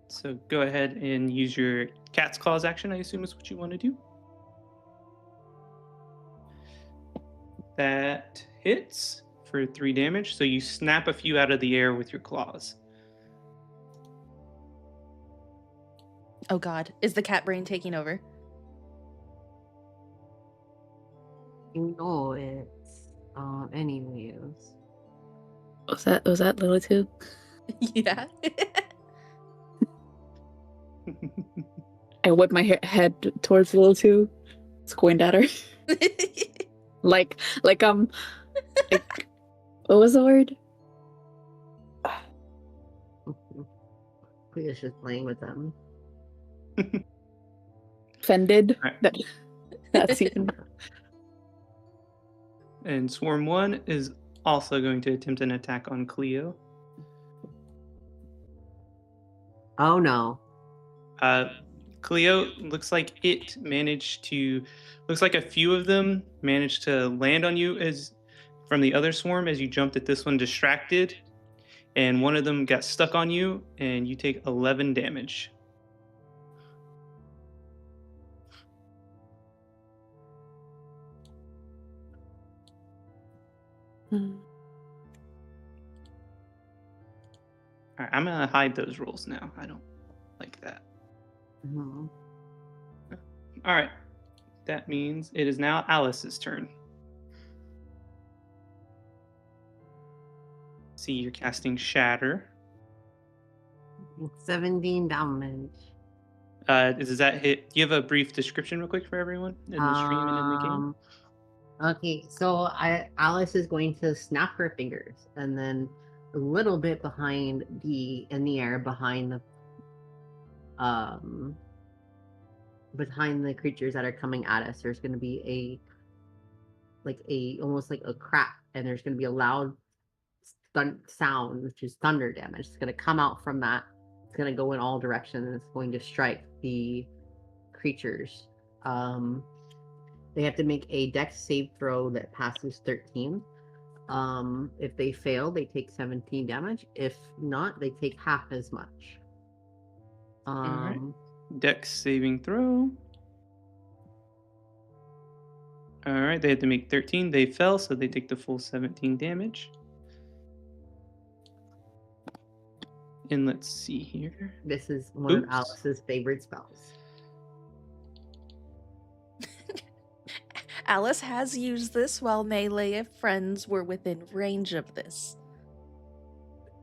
So go ahead and use your cat's claws action, I assume is what you want to do. That hits for 3 damage. So you snap a few out of the air with your claws. Oh god. Is the cat brain taking over? No, it's anyways. Was that little too? Yeah. I whip my head towards little two, squint at her. like like what was the word? Cleo's just playing with them. Offended. Right. That's even. And Swarm 1 is also going to attempt an attack on Cleo. Oh no. Cleo, looks like a few of them managed to land on you as from the other swarm as you jumped at this one distracted. And one of them got stuck on you, and you take 11 damage. All right, I'm going to hide those rolls now. I don't like that. Mhm. All right. That means it is now Alice's turn. See, you're casting Shatter. 17 damage. Does that hit? Do you have a brief description real quick for everyone in the stream and in the game? Okay, so Alice is going to snap her fingers, and then a little bit in the air behind the creatures that are coming at us, there's going to be almost like a crack, and there's going to be a loud sound, which is thunder damage. It's going to come out from that. It's going to go in all directions, and it's going to strike the creatures. They have to make a dex save throw that passes 13. If they fail, they take 17 damage. If not, they take half as much. All right. Dex saving throw. All right, they had to make 13. They fell, so they take the full 17 damage. And let's see here. This is one of Alice's favorite spells. Alice has used this while melee friends were within range of this.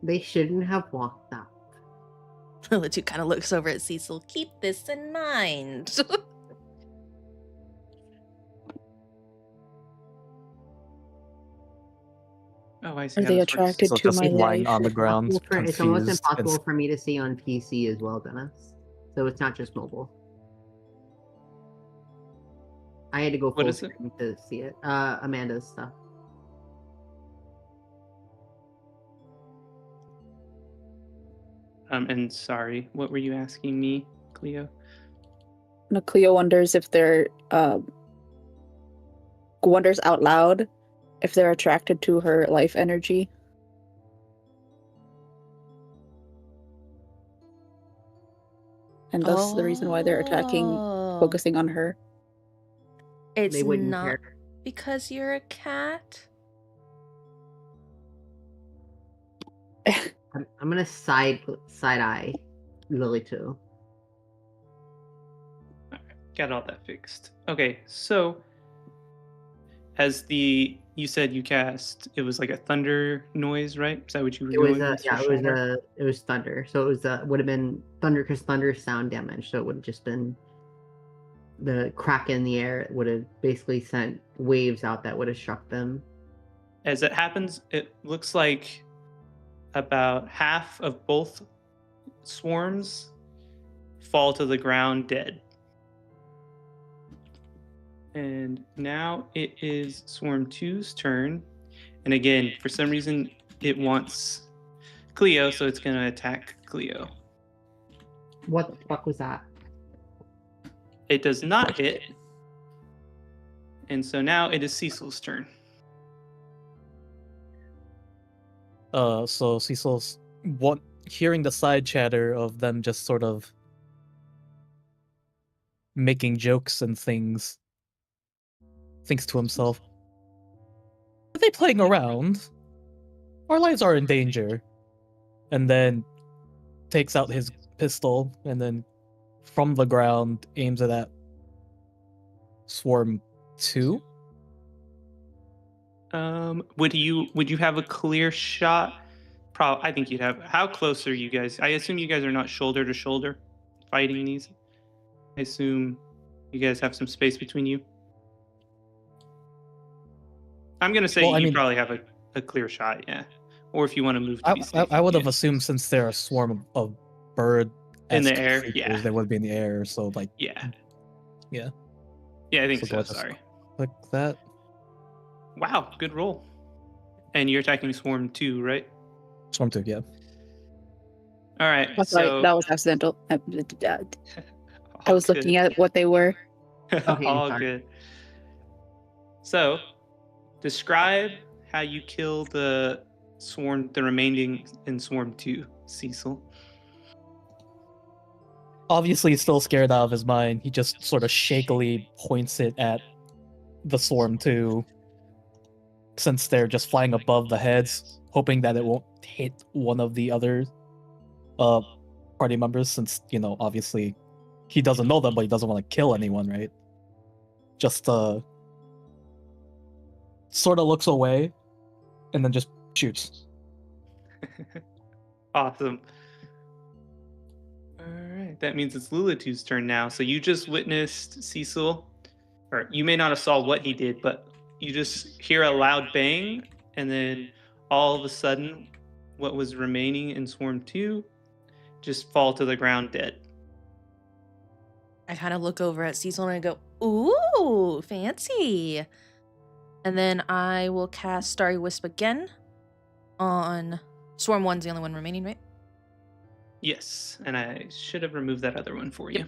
They shouldn't have walked up. Latu kind of looks over at Cecil. Keep this in mind. Oh, I see. Are they attracted So to just my lying life? on the ground, It's almost confused. impossible for me to see on PC as well, Dennis. So it's not just mobile. I had to go full screen to see it. Amanda's stuff. And sorry, what were you asking me, Cleo? No, Cleo wonders if they're wonders out loud if they're attracted to her life energy. And thus the reason why they're attacking, focusing on her. It's They wouldn't not care. because you're a cat. I'm gonna side eye Lily too. Got all that fixed. Okay, so as the you said you cast. It was like a thunder noise, right? Is that what you were It was going with? yeah, for it was shatter? it was thunder. So it was would have been thunder because thunder is sound damage. So it would have just been the crack in the air. It would have basically sent waves out that would have struck them. As it happens, it looks like about half of both swarms fall to the ground dead. And now it is Swarm 2's turn. And again, for some reason, it wants Cleo, so it's going to attack Cleo. What the fuck was that? It does not hit. And so now it is Cecil's turn. So Cecil's hearing the side chatter of them just sort of making jokes and things, thinks to himself, "Are they playing around? Our lives are in danger." And then takes out his pistol and then from the ground aims it at Swarm 2. Would you have a clear shot? I think you'd have. How close are you guys? I assume you guys are not shoulder to shoulder fighting these. I assume you guys have some space between you. I'm gonna say you probably have a clear shot, yeah. Or if you want to move to be safe, I would have assumed since they're a swarm of bird in the air, creatures, they would be in the air. So like, yeah, yeah, I think so. do I just Sorry. click that. Wow, good roll. And you're attacking Swarm 2, right? Swarm 2, yeah. All right. That's So right. That was accidental. I was looking at what they were. Okay, all sorry. good. So, describe how you kill the remaining in Swarm 2, Cecil. Obviously, he's still scared out of his mind. He just sort of shakily points it at the Swarm 2, since they're just flying above the heads, hoping that it won't hit one of the other party members, since, obviously he doesn't know them, but he doesn't want to kill anyone, right? Just sort of looks away and then just shoots. Awesome. All right, that means it's Lulitu's turn now. So you just witnessed Cecil, or you may not have saw what he did, but you just hear a loud bang, and then all of a sudden, what was remaining in Swarm 2 just fall to the ground dead. I kind of look over at Cecil and I go, "Ooh, fancy." And then I will cast Starry Wisp again on Swarm 1's the only one remaining, right? Yes, and I should have removed that other one for you.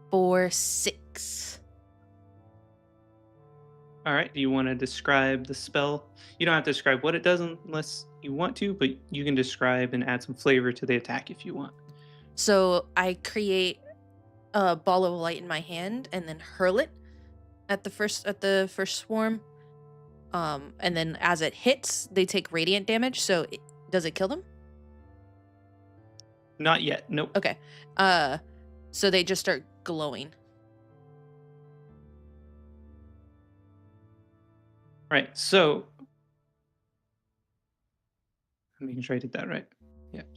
For 6. All right, do you want to describe the spell? You don't have to describe what it does unless you want to, but you can describe and add some flavor to the attack if you want. So I create a ball of light in my hand and then hurl it at the first swarm. And then as it hits, they take radiant damage. So does it kill them? Not yet. Nope. Okay. So they just start glowing. Right. So I'm making sure I did that right. Yep.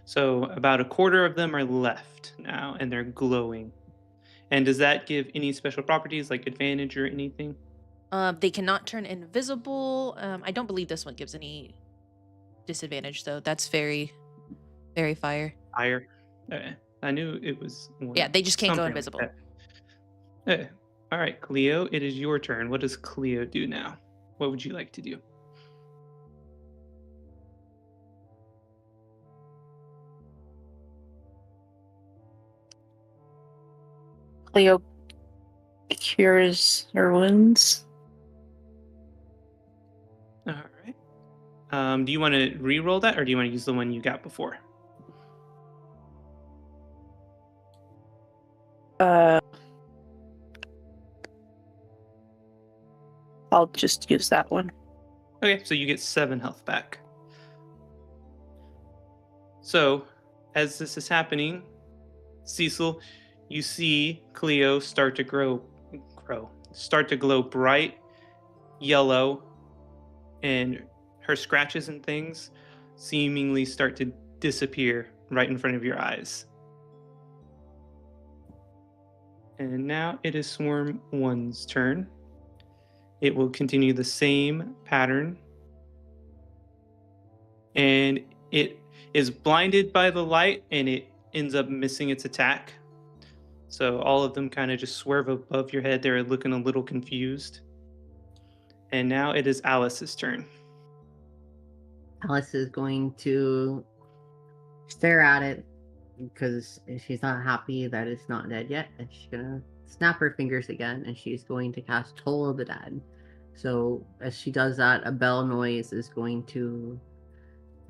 So about a quarter of them are left now, and they're glowing. And does that give any special properties like advantage or anything? They cannot turn invisible. I don't believe this one gives any disadvantage though. That's very, very fire. Fire. Okay. I knew it was one. Yeah, they just can't go Something invisible. like that. Okay. All right, Cleo, it is your turn. What does Cleo do now? What would you like to do? Cleo cures her wounds. All right. Do you want to re-roll that, or do you want to use the one you got before? I'll just use that one. Okay, so you get 7 health back. So, as this is happening, Cecil, you see Cleo start to grow, start to glow bright yellow, and her scratches and things seemingly start to disappear right in front of your eyes. And now it is Swarm 1's turn. It will continue the same pattern. And it is blinded by the light, and it ends up missing its attack. So all of them kind of just swerve above your head. They're looking a little confused. And now it is Alice's turn. Alice is going to stare at it because she's not happy that it's not dead yet. And she's gonna snap her fingers again, and she's going to cast Toll of the Dead. So as she does that, a bell noise is going to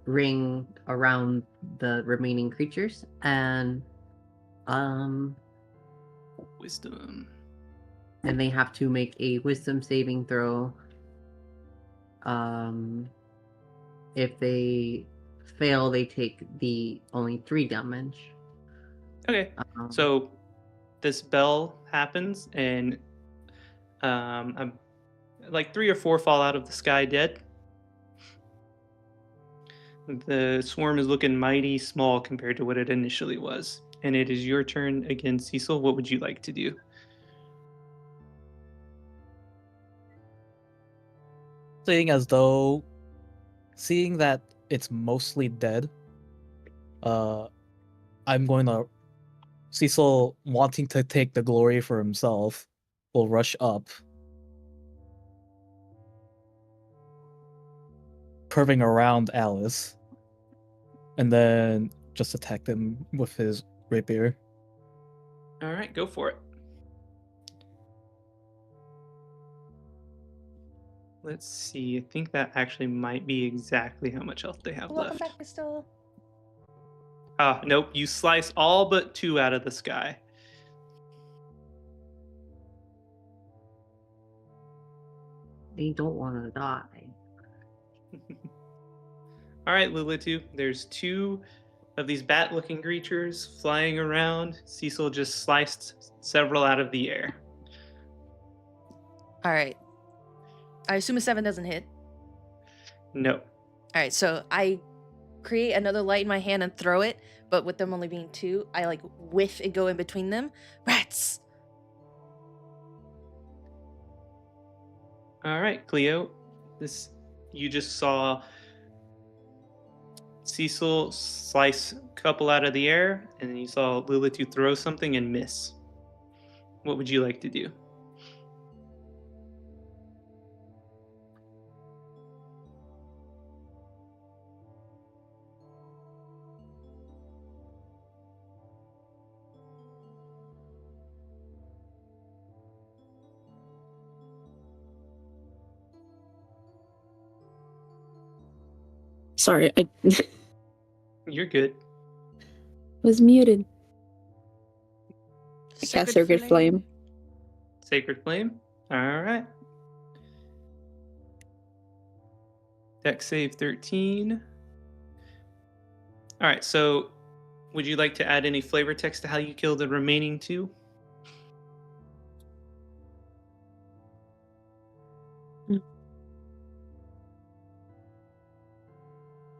ring around the remaining creatures, and Wisdom. and they have to make a wisdom saving throw. If they fail, they take the only 3 damage. Okay. So this bell happens, and like 3 or 4 fall out of the sky dead. The swarm is looking mighty small compared to what it initially was. And it is your turn again, Cecil. What would you like to do? Seeing that it's mostly dead, I'm going to, Cecil, wanting to take the glory for himself, will rush up, curving around Alice, and then just attack them with his rapier. All right, go for it. Let's see. I think that actually might be exactly how much health they have Welcome left. back, Crystal. Nope. You slice all but 2 out of the sky. They don't want to die. All right, Lilitu. There's 2 of these bat-looking creatures flying around. Cecil just sliced several out of the air. All right. I assume a 7 doesn't hit. No. All right, so I create another light in my hand and throw it, but with them only being 2, I like whiff and go in between them. Rats! All right, Cleo. You just saw Cecil slice a couple out of the air, and then you saw Lilitu throw something and miss. What would you like to do? Sorry, I You're good. was muted. I cast Sacred Flame. Sacred Flame? All right. Dex save 13. All right, so would you like to add any flavor text to how you kill the remaining 2?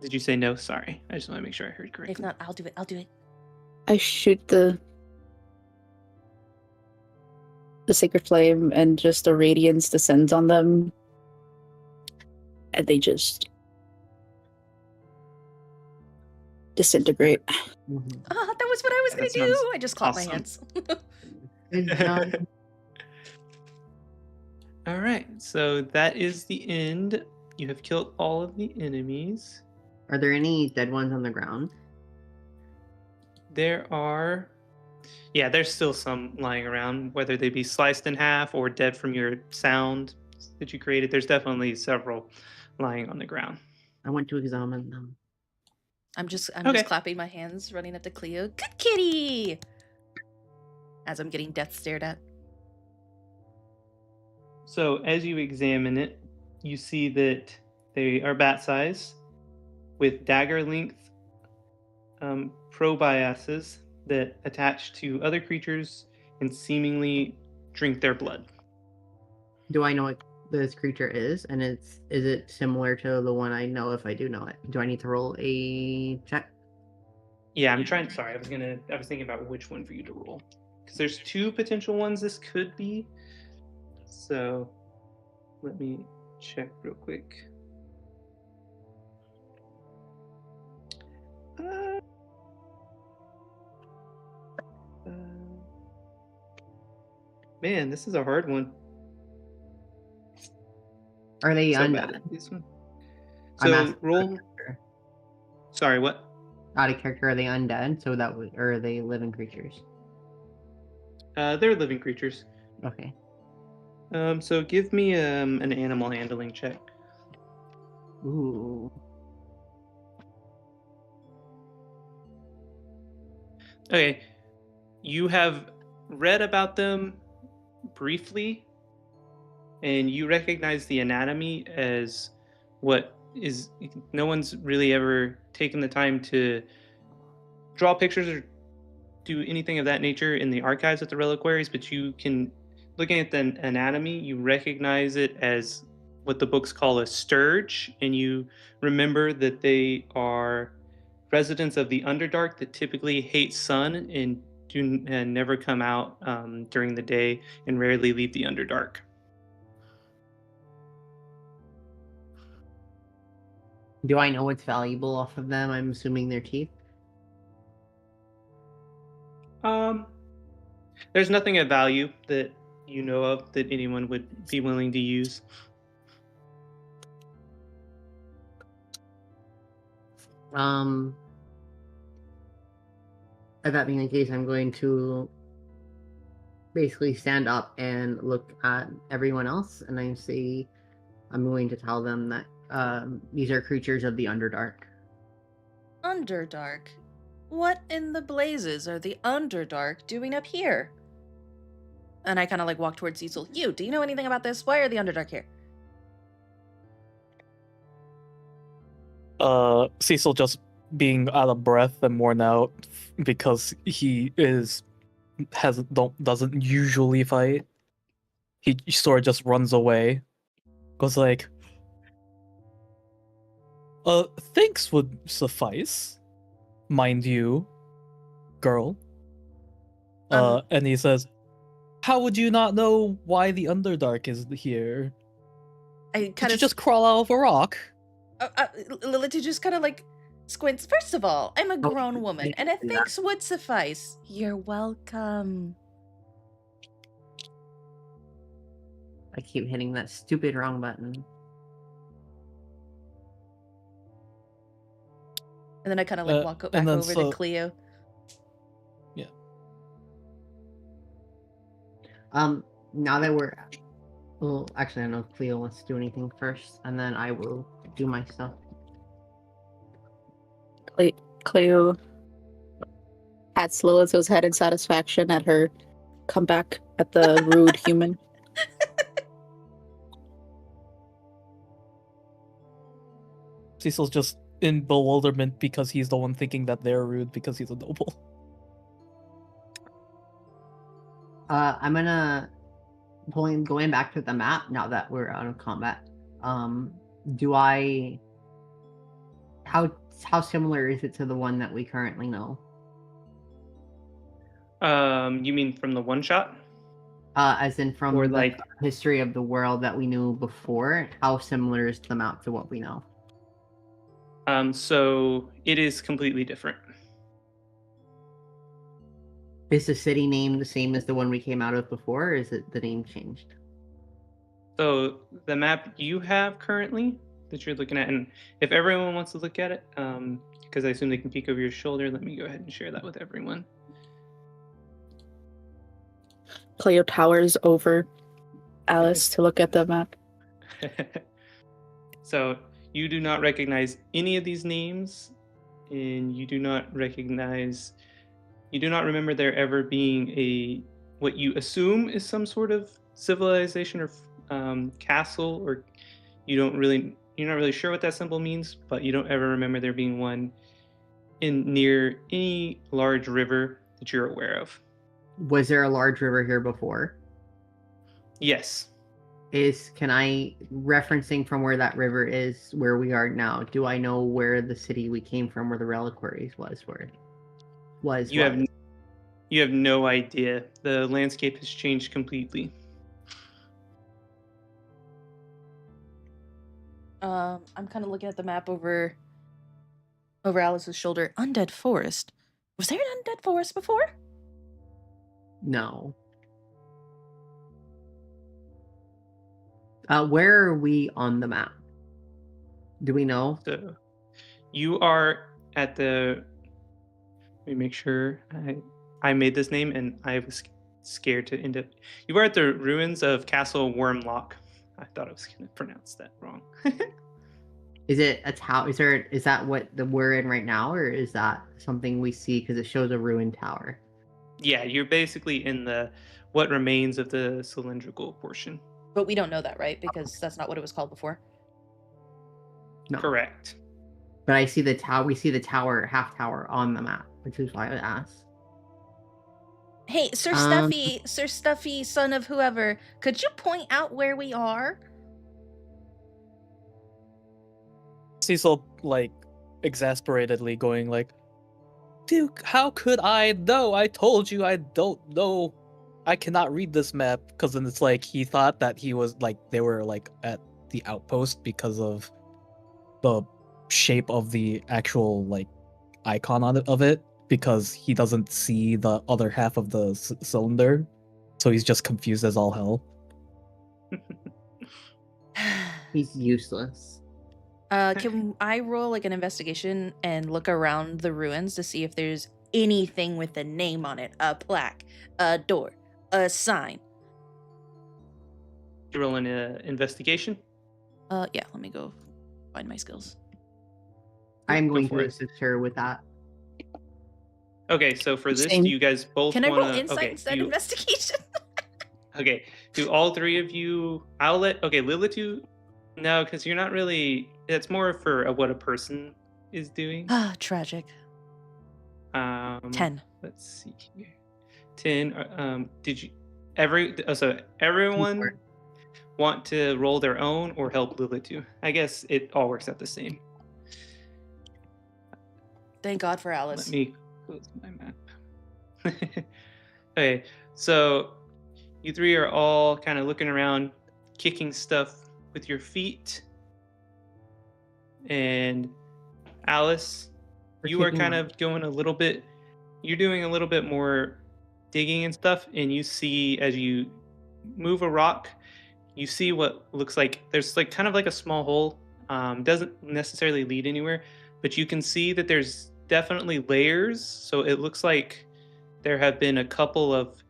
Did you say no? Sorry. I just want to make sure I heard correctly. If not, I'll do it. I'll do it. I shoot the Sacred Flame, and just the radiance descends on them, and they just disintegrate. Mhm. Ah, that was what I was Yeah, going that to do. sounds I just clapped my awesome. hands. Good job. All right, so that is the end. You have killed all of the enemies. Are there any dead ones on the ground? There's still some lying around, whether they be sliced in half or dead from your sound that you created. There's definitely several lying on the ground. I want to examine them. I'm just Okay. clapping my hands, running up to Cleo. Good kitty! As I'm getting death stared at. So as you examine it, you see that they are bat size with dagger length probiases that attach to other creatures and seemingly drink their blood. Do I know what this creature is? And is it similar to the one I know if I do know it? Do I need to roll a check? Yeah, I'm trying. Sorry, I was thinking about which one for you to roll, because there's two potential ones this could be. So let me check real quick. Man, this is a hard one. Are they So bad undead? at this one. I'm So asking roll. out of character. Sorry, what? Out of character, are they undead? So that would, or are they living creatures? They're living creatures. Okay. So give me an animal handling check. Ooh. Okay, you have read about them briefly, and you recognize the anatomy as what is. No one's really ever taken the time to draw pictures or do anything of that nature in the archives at the reliquaries, but you can, looking at the anatomy, you recognize it as what the books call a sturge, and you remember that they are residents of the Underdark that typically hate sun and never come out during the day and rarely leave the Underdark. Do I know what's valuable off of them? I'm assuming their teeth. There's nothing of value that you know of that anyone would be willing to use. If that being the case, I'm going to basically stand up and look at everyone else, and I'm going to tell them that these are creatures of the Underdark. Underdark? What in the blazes are the Underdark doing up here? And I kind of like walk towards Cecil. Do you know anything about this? Why are the Underdark here? Cecil just being out of breath and worn out because he doesn't usually fight. He sort of just runs away. Goes like, thanks would suffice, mind you, girl. And he says, how would you not know why the Underdark is here? I Did kind you of just crawl out of a rock? Lilith just kind of like squints. First of all, I'm a Oh, grown woman, and a yeah. thanks would suffice. You're welcome. I keep hitting that stupid wrong button. And then I kind of like walk back over to Cleo. Yeah. Now that we're... Well, actually, I don't know if Cleo wants to do anything first, and then I will do my stuff. Cleo pats Lilith's head in satisfaction at her comeback at the rude human. Cecil's just in bewilderment because he's the one thinking that they're rude because he's a noble. I'm gonna... Going back to the map, now that we're out of combat, how similar is it to the one that we currently know? You mean from the one shot? As in from Or the like history of the world that we knew before, how similar is the map to what we know? So it is completely different. Is the city name the same as the one we came out of before, or is it the name changed? So the map you have currently that you're looking at, and if everyone wants to look at it, because I assume they can peek over your shoulder, let me go ahead and share that with everyone. Cleo towers over Alice to look at the map. So you do not recognize any of these names, and you do not remember there ever being what you assume is some sort of civilization or castle, or you're not really sure what that symbol means, but you don't ever remember there being one near any large river that you're aware of. Was there a large river here before? Yes. can I, referencing from where that river is, where we are now, do I know where the city we came from, where the reliquaries was, You have no idea. The landscape has changed completely. I'm kind of looking at the map over Alice's shoulder. Undead forest. Was there an undead forest before? No. Where are we on the map? Do we know? So you are at the. Let me make sure I made this name, and I was scared to end up. You are at the ruins of Castle Wormlock. I thought I was going to pronounce that wrong. Is it a tower? Is that what we're in right now, or is that something we see because it shows a ruined tower? Yeah, you're basically in the what remains of the cylindrical portion. But we don't know that, right? Because that's not what it was called before. No. Correct. But I see the tower. We see the tower, half tower, on the map, which is why I asked. Hey, Sir Stuffy, son of whoever, could you point out where we are? Cecil, like, exasperatedly going like, Duke, how could I know? I told you I don't know. I cannot read this map. Because then it's like he thought that he was like, they were like at the outpost because of the shape of the actual like icon of it, because he doesn't see the other half of the cylinder. So he's just confused as all hell. He's useless. Can I roll like an investigation and look around the ruins to see if there's anything with a name on it? A plaque, a door, a sign. You roll an investigation? Yeah, let me go find my skills. I'm going for to it. assist her with that. Okay, so for this, Same. do you guys both Can I want roll to... insight instead of investigation? Okay, do all three of you... I'll let... Okay, Lilitu... No, because you're not really... It's more for what a person is doing. Ah, tragic. 10. Let's see here. 10. Did you... So everyone want to roll their own or help Lilitu? I guess it all works out the same. Thank God for Alice. Let me close my map. Okay, so you three are all kind of looking around, kicking stuff with your feet. And Alice, you are kind of going a little bit, you're doing a little bit more digging and stuff, and you see as you move a rock, you see what looks like, there's like kind of like a small hole. Doesn't necessarily lead anywhere, but you can see that there's definitely layers. So it looks like there have been a couple of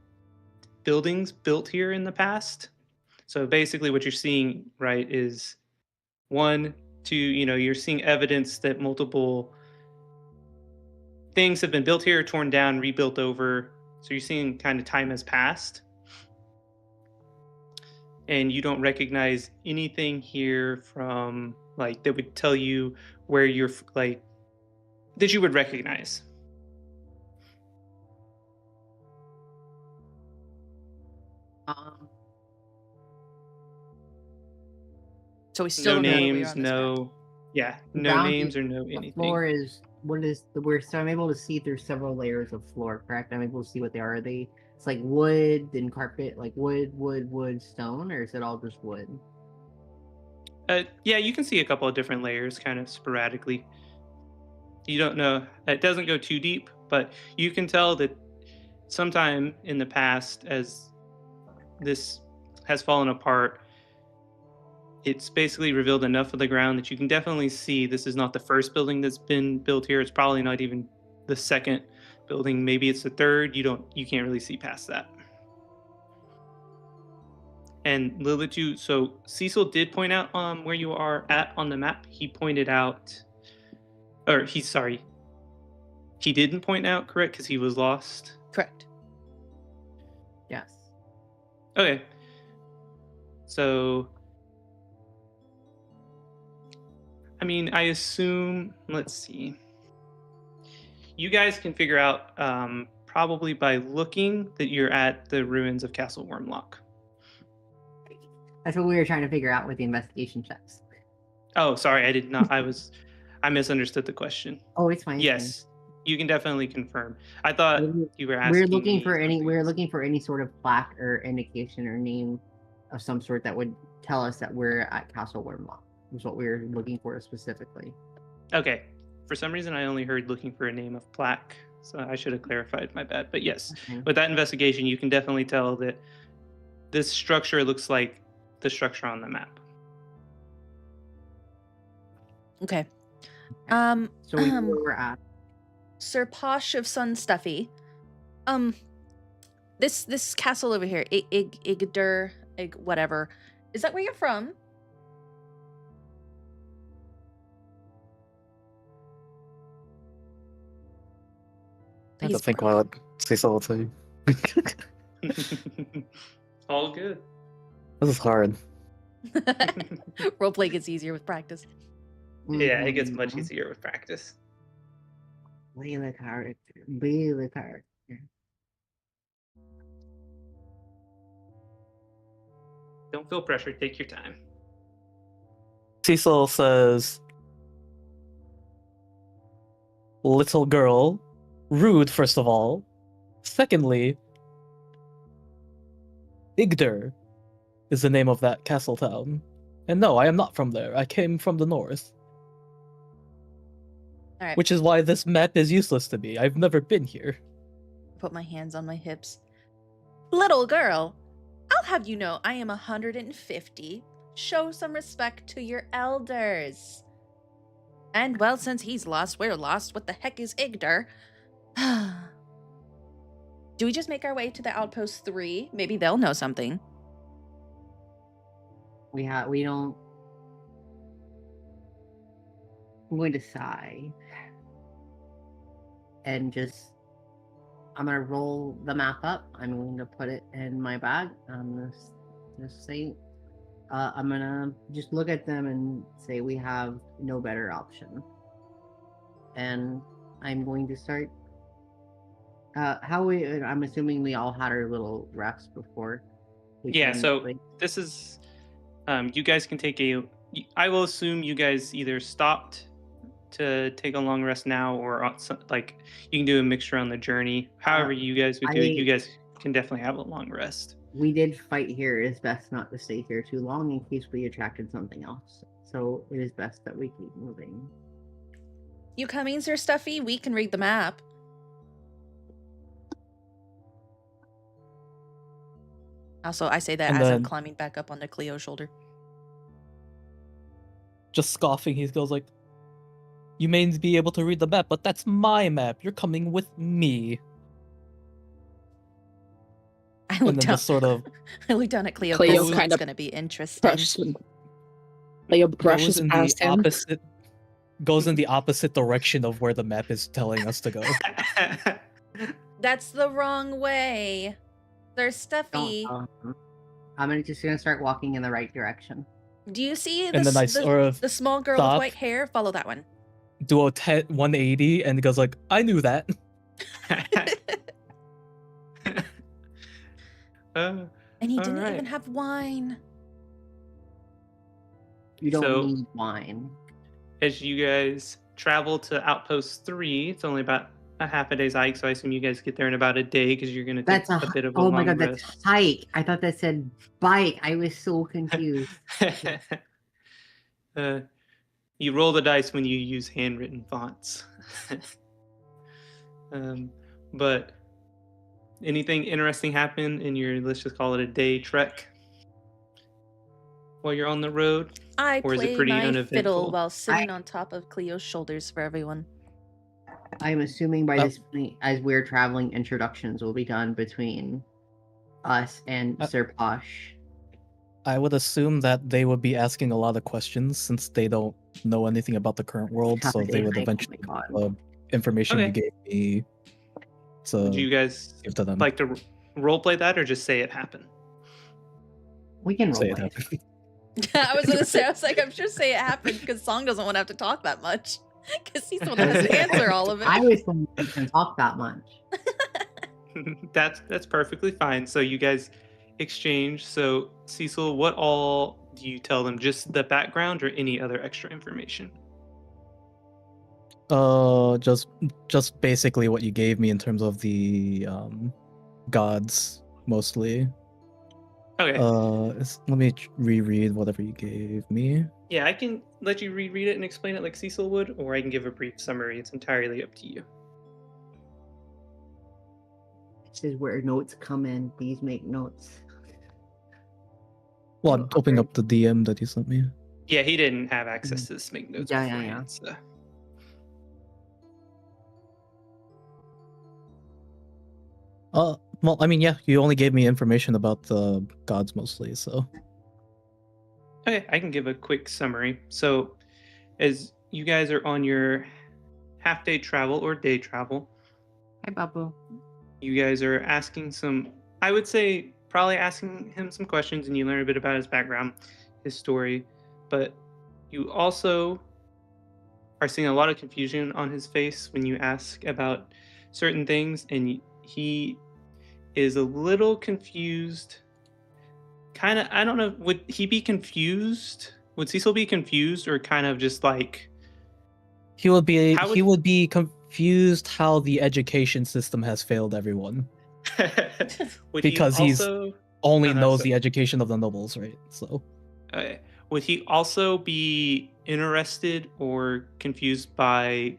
buildings built here in the past. So basically what you're seeing, right, is 1, 2, you're seeing evidence that multiple things have been built here, torn down, rebuilt over. So you're seeing kind of time has passed. And you don't recognize anything here from like that would tell you where you're like that you would recognize. So we still No don't know where we are names, on this map. no names or no The anything. floor is so I'm able to see through several layers of floor, correct? I'm able to see what they are. It's like wood and carpet, like wood, stone, or is it all just wood? Yeah, you can see a couple of different layers kind of sporadically. You don't know, it doesn't go too deep, but you can tell that sometime in the past, as this has fallen apart, it's basically revealed enough of the ground that you can definitely see this is not the first building that's been built here. It's probably not even the second building. Maybe it's the third. You can't really see past that. And Lilitu, so Cecil did point out where you are at on the map. He pointed out, he didn't point out, correct? Because he was lost. Correct. Yes. Okay. So, I mean, I assume, let's see. You guys can figure out probably by looking that you're at the ruins of Castle Wormlock. That's what we were trying to figure out with the investigation checks. Oh, sorry, I did not. I misunderstood the question. Oh, it's fine. Yes, you can definitely confirm. I thought you were asking. We're looking me for any. something We're else. looking for any sort of plaque or indication or name of some sort that would tell us that we're at Castle Wormlock. Is what we were looking for specifically. Okay. For some reason, I only heard looking for a name of plaque, so I should have clarified. My bad. But yes, Okay. with that investigation, you can definitely tell that this structure looks like the structure on the map. Okay. So we know where we're at. Sir Posh of Sun Stuffy. This castle over here, Igder, whatever. Is that where you're from? I have to think while Cecil will tell you. All good. This is hard. Roleplay gets easier with practice. Yeah, it gets much Mhm. easier with practice. Be the character. Be the character. Don't feel pressure. Take your time. Cecil says, little girl, rude, first of all. Secondly, Igder is the name of that castle town. And no, I am not from there. I came from the north. All right. Which is why this map is useless to me. I've never been here. Put my hands on my hips. Little girl, I'll have you know I am 150. Show some respect to your elders. And well, since he's lost, we're lost. What the heck is Igder? Do we just make our way to the Outpost 3? Maybe they'll know something. We don't. I'm going to sigh and I'm gonna roll the map up. I'm going to put it in my bag. I'm gonna just say, I'm gonna just look at them and say we have no better option. And I'm going to start. I'm assuming we all had our little rests before. Yeah, so this is, you guys can take I will assume you guys either stopped to take a long rest now, or like you can do a mixture on the journey. However you guys would do it, you guys can definitely have a long rest. We did fight here. It is best not to stay here too long in case we attracted something else. So it is best that we keep moving. You coming, Sir Stuffy? We can read the map. Also, I say that And as I'm then- climbing back up onto Cleo's shoulder. Just scoffing, he goes like, you may be able to read the map, but that's my map. You're coming with me. I And look then down. just sort of I look down at Cleo. Cleo This kind is of going to be interesting. Cleo goes brushes in past the him. opposite goes in the opposite direction of where the map is telling us to go. That's the wrong way. Sir Stuffy. I'm just gonna start walking in the right direction. Do you see And then I sort of the small girl stop. with white hair? Follow that one. do a 180 and goes like, I knew that. And he didn't Alright. even have wine. You don't So- need wine. As you guys travel to Outpost 3, it's only about a half a day's hike, so I assume you guys get there in about a day because you're going to take That's a bit of a oh long my god, rest. that's hike. I thought that said bike. I was so confused. You roll the dice when you use handwritten fonts. But anything interesting happen in your, let's just call it a day trek while you're on the road? I Or is it play pretty my uneventful? fiddle while sitting on top of Cleo's shoulders for everyone. I'm assuming by Oh. this point, as we're traveling, introductions will be done between us and Sir Posh. I would assume that they would be asking a lot of questions since they don't know anything about the current world, so they would Oh my eventually God. information you Okay. gave me to Do you guys give to them. like to role play that or just say it happened? We can Say roll it it. happened. I was gonna say, I was like, I'm sure say it happened because Song doesn't want to have to talk that much. Because he's the one that has to answer all of it. I was thinking we can talk that much. That's perfectly fine. So you guys exchange. So, Cecil, what all do you tell them? Just the background or any other extra information? Just basically what you gave me in terms of the gods mostly. Okay. Let me reread whatever you gave me. Yeah, I can let you reread it and explain it like Cecil would, or I can give a brief summary. It's entirely up to you. This is where notes come in. Please make notes. Well, I'm opening up the DM that you sent me. Yeah, he didn't have access to this make notes beforehand. So. Well, I mean, yeah, you only gave me information about the gods mostly, so. Okay, I can give a quick summary. So, as you guys are on your half-day travel or day travel, Hi, Babu. you guys are asking some, I would say, probably asking him some questions, and you learn a bit about his background, his story, but you also are seeing a lot of confusion on his face when you ask about certain things, and he is a little confused. Kind of, I don't know, would he be confused? Would Cecil be confused, or kind of just like he would be confused how the education system has failed everyone. Because he only knows the education of the nobles, right? So would he also be interested or confused by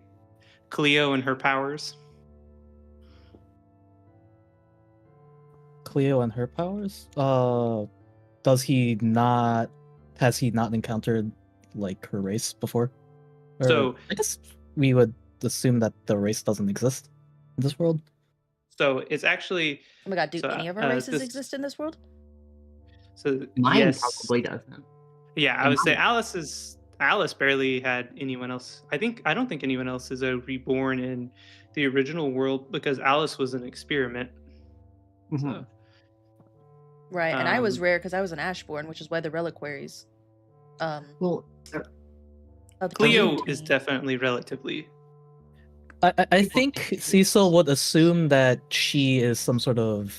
Cleo and her powers? Cleo and her powers? Has he not encountered like her race before? Or, so I guess we would assume that the race doesn't exist in this world. So it's actually. Oh my god, do any of our races exist in this world? So mine probably doesn't. Yeah, I would say Alice barely had anyone else. I don't think anyone else is reborn in the original world because Alice was an experiment. Mm-hmm. So, right, and I was rare because I was an Ashborn, which is why the reliquaries. Cleo is definitely relatively. I think Cecil would assume that she is some sort of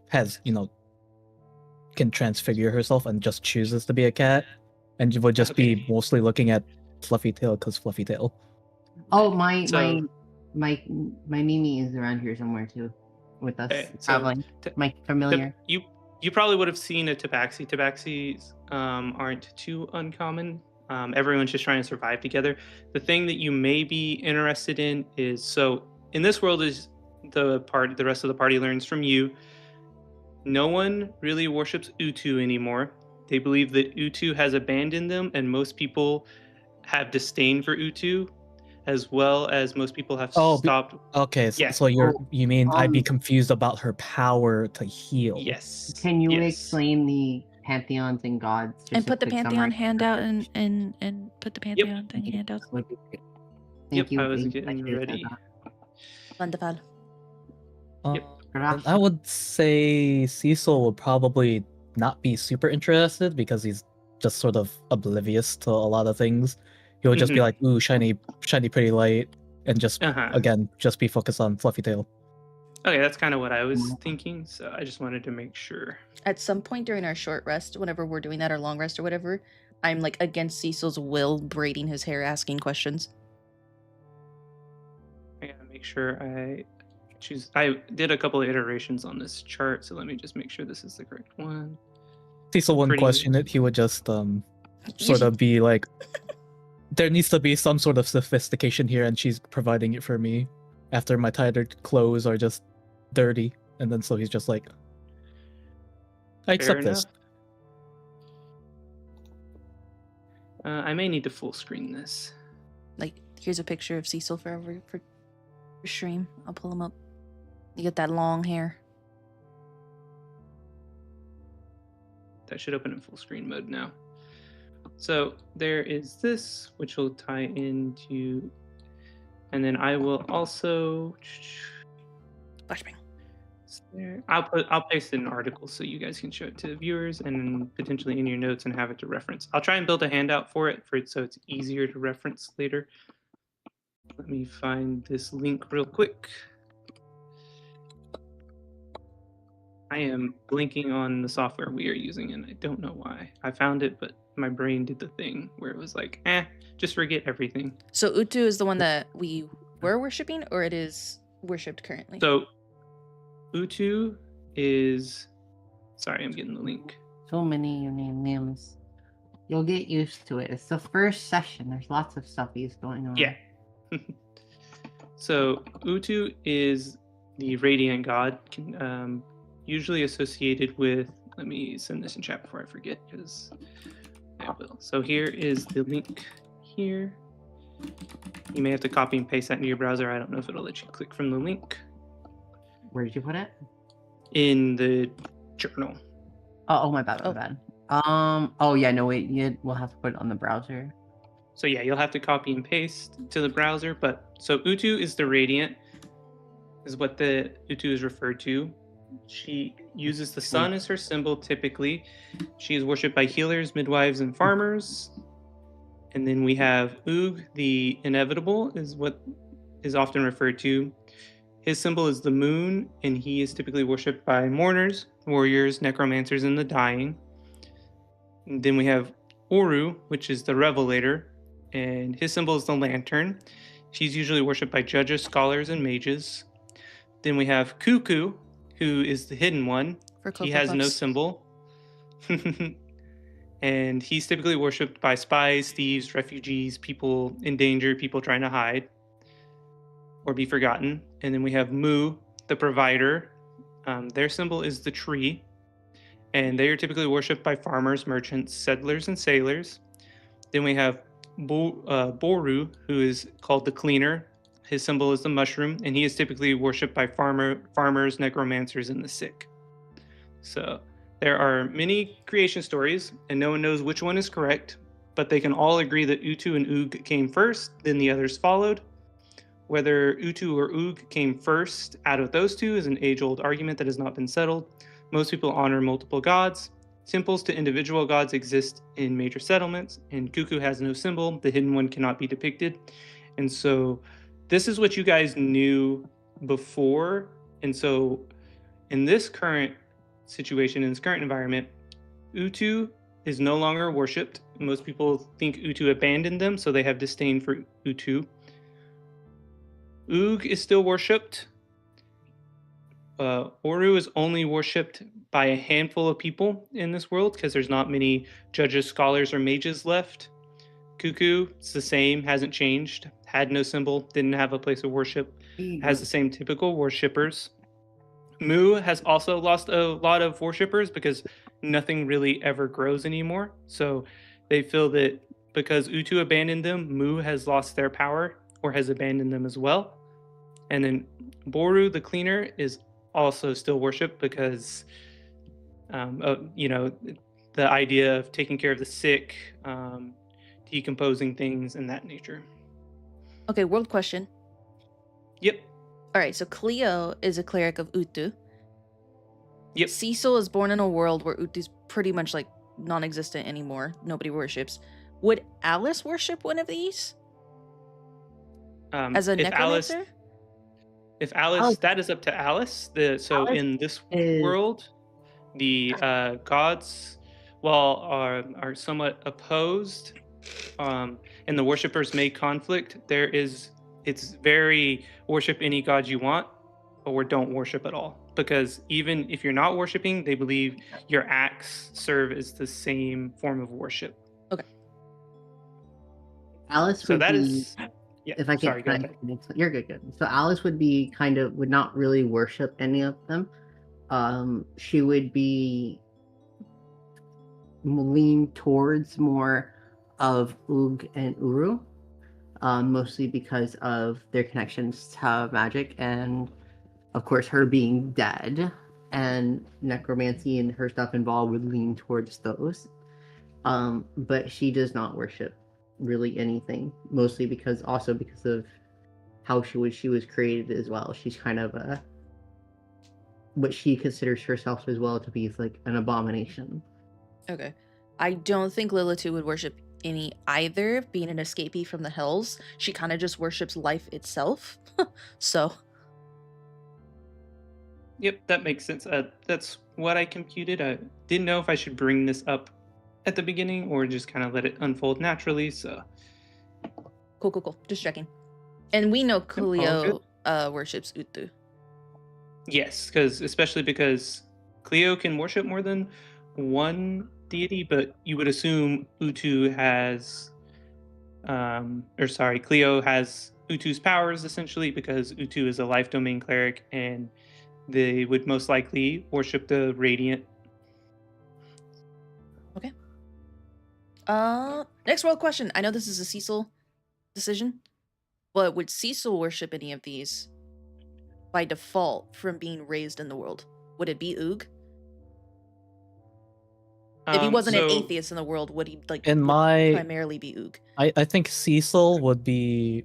has can transfigure herself and just chooses to be a cat, and would just be mostly looking at Fluffy Tail because Fluffy Tail. Oh, my Mimi is around here somewhere too, with us traveling. My familiar. You probably would have seen a tabaxi. Tabaxis aren't too uncommon. Everyone's just trying to survive together. The thing that you may be interested in is, so in this world, is the rest of the party learns from you. No one really worships Utu anymore. They believe that Utu has abandoned them, and most people have disdain for Utu, as well as most people have stopped. Okay, so you mean I'd be confused about her power to heal? Yes. Can you explain the pantheons and gods? And put the pantheon hand out and put the pantheon thing hand out. Thank you. I was getting ready. Wonderful. I would say Cecil would probably not be super interested because he's just sort of oblivious to a lot of things. He would just be like, ooh, shiny pretty light, and just again just be focused on Fluffy Tail. Okay, that's kind of what I was thinking, so I just wanted to make sure. At some point during our short rest, whenever we're doing that, or long rest or whatever, I'm like against Cecil's will, braiding his hair, asking questions. I gotta make sure I choose. I did a couple of iterations on this chart, so let me just make sure this is the correct one. Cecil wouldn't question it. He would just sort of be like, there needs to be some sort of sophistication here, and she's providing it for me after my tighter clothes are just dirty. And then so he's just like, I accept this. I may need to full screen this. Like, here's a picture of Cecil for stream. I'll pull him up. You get that long hair. That should open in full screen mode now. So there is this, which will tie into, and then I will also. Flashbang. I'll paste it in an article so you guys can show it to viewers and potentially in your notes and have it to reference. I'll try and build a handout for it so it's easier to reference later. Let me find this link real quick. I am blinking on the software we are using, and I don't know why. I found it, but my brain did the thing where it was like, just forget everything. So Utu is the one that we were worshipping, or it is worshipped currently? So Utu is... Sorry, I'm getting the link. So many names. You'll get used to it. It's the first session. There's lots of stuffies going on. Yeah. So Utu is the radiant god, usually associated with... Let me send this in chat before I forget, because I will. So here is the link here. You may have to copy and paste that into your browser. I don't know if it'll let you click from the link. Where did you put it? In the journal. Oh, my bad, my bad. Oh yeah, no wait, we'll have to put it on the browser. So yeah, you'll have to copy and paste to the browser. But so Utu is the radiant, is what the Utu is referred to. She uses the sun as her symbol typically. She is worshipped by healers, midwives, and farmers. And then we have Oog, the inevitable, is what is often referred to. His symbol is the moon, and he is typically worshipped by mourners, warriors, necromancers, and the dying. And then we have Oru, which is the revelator, and his symbol is the lantern. She's usually worshipped by judges, scholars, and mages. Then we have Cuckoo, who is the hidden one. He has no symbol. And he's typically worshipped by spies, thieves, refugees, people in danger, people trying to hide or be forgotten. And then we have Mu, the provider. Their symbol is the tree. And they are typically worshipped by farmers, merchants, settlers, and sailors. Then we have Boru, who is called the cleaner. His symbol is the mushroom, and he is typically worshipped by farmers, necromancers, and the sick. So there are many creation stories, and no one knows which one is correct, but they can all agree that Utu and Oog came first, then the others followed. Whether Utu or Oog came first out of those two is an age-old argument that has not been settled. Most people honor multiple gods. Symbols to individual gods exist in major settlements, and Cuckoo has no symbol. The hidden one cannot be depicted. And so this is what you guys knew before. And so in this current situation, in this current environment, Utu is no longer worshipped. Most people think Utu abandoned them, so they have disdain for Utu. Oog is still worshipped. Oru is only worshipped by a handful of people in this world because there's not many judges, scholars, or mages left. Cuckoo, it's the same, hasn't changed, had no symbol, didn't have a place of worship, has the same typical worshippers. Mu has also lost a lot of worshippers because nothing really ever grows anymore. So they feel that because Utu abandoned them, Mu has lost their power or has abandoned them as well. And then Boru, the cleaner, is also still worshipped because, the idea of taking care of the sick, decomposing things, and that nature. Okay, world question. Yep. All right, so Cleo is a cleric of Utu. Yep. Cecil is born in a world where Utu's pretty much like non-existent anymore. Nobody worships. Would Alice worship one of these? As a necromancer? If Alice, that is up to Alice. Alice in this world, the gods, are somewhat opposed, and the worshippers may conflict. It's very worship any god you want, or don't worship at all. Because even if you're not worshiping, they believe your acts serve as the same form of worship. Okay. Alice. So that is. Yeah, if I can, you're good. So Alice would not really worship any of them. She would be lean towards more of Oog and Uru, mostly because of their connections to magic and, of course, her being dead and necromancy and her stuff involved would lean towards those. But she does not worship really anything, mostly because of how she was created as well. She's kind of what she considers herself as well to be like an abomination. Okay. I don't think Lilith would worship any either, being an escapee from the hells. She kind of just worships life itself. So Yep, that makes sense. That's what I computed. I didn't know if I should bring this up at the beginning or just kind of let it unfold naturally. So Cool. Just checking. And we know all good. Cleo worships Utu. Yes, especially because Cleo can worship more than one deity, but you would assume Utu has, Cleo has Utu's powers essentially because Utu is a life domain cleric, and they would most likely worship the Radiant. Okay. Next world question. I know this is a Cecil decision, but would Cecil worship any of these by default from being raised in the world? Would it be Oog? If he wasn't an atheist in the world, would he primarily be Oog? I think Cecil would be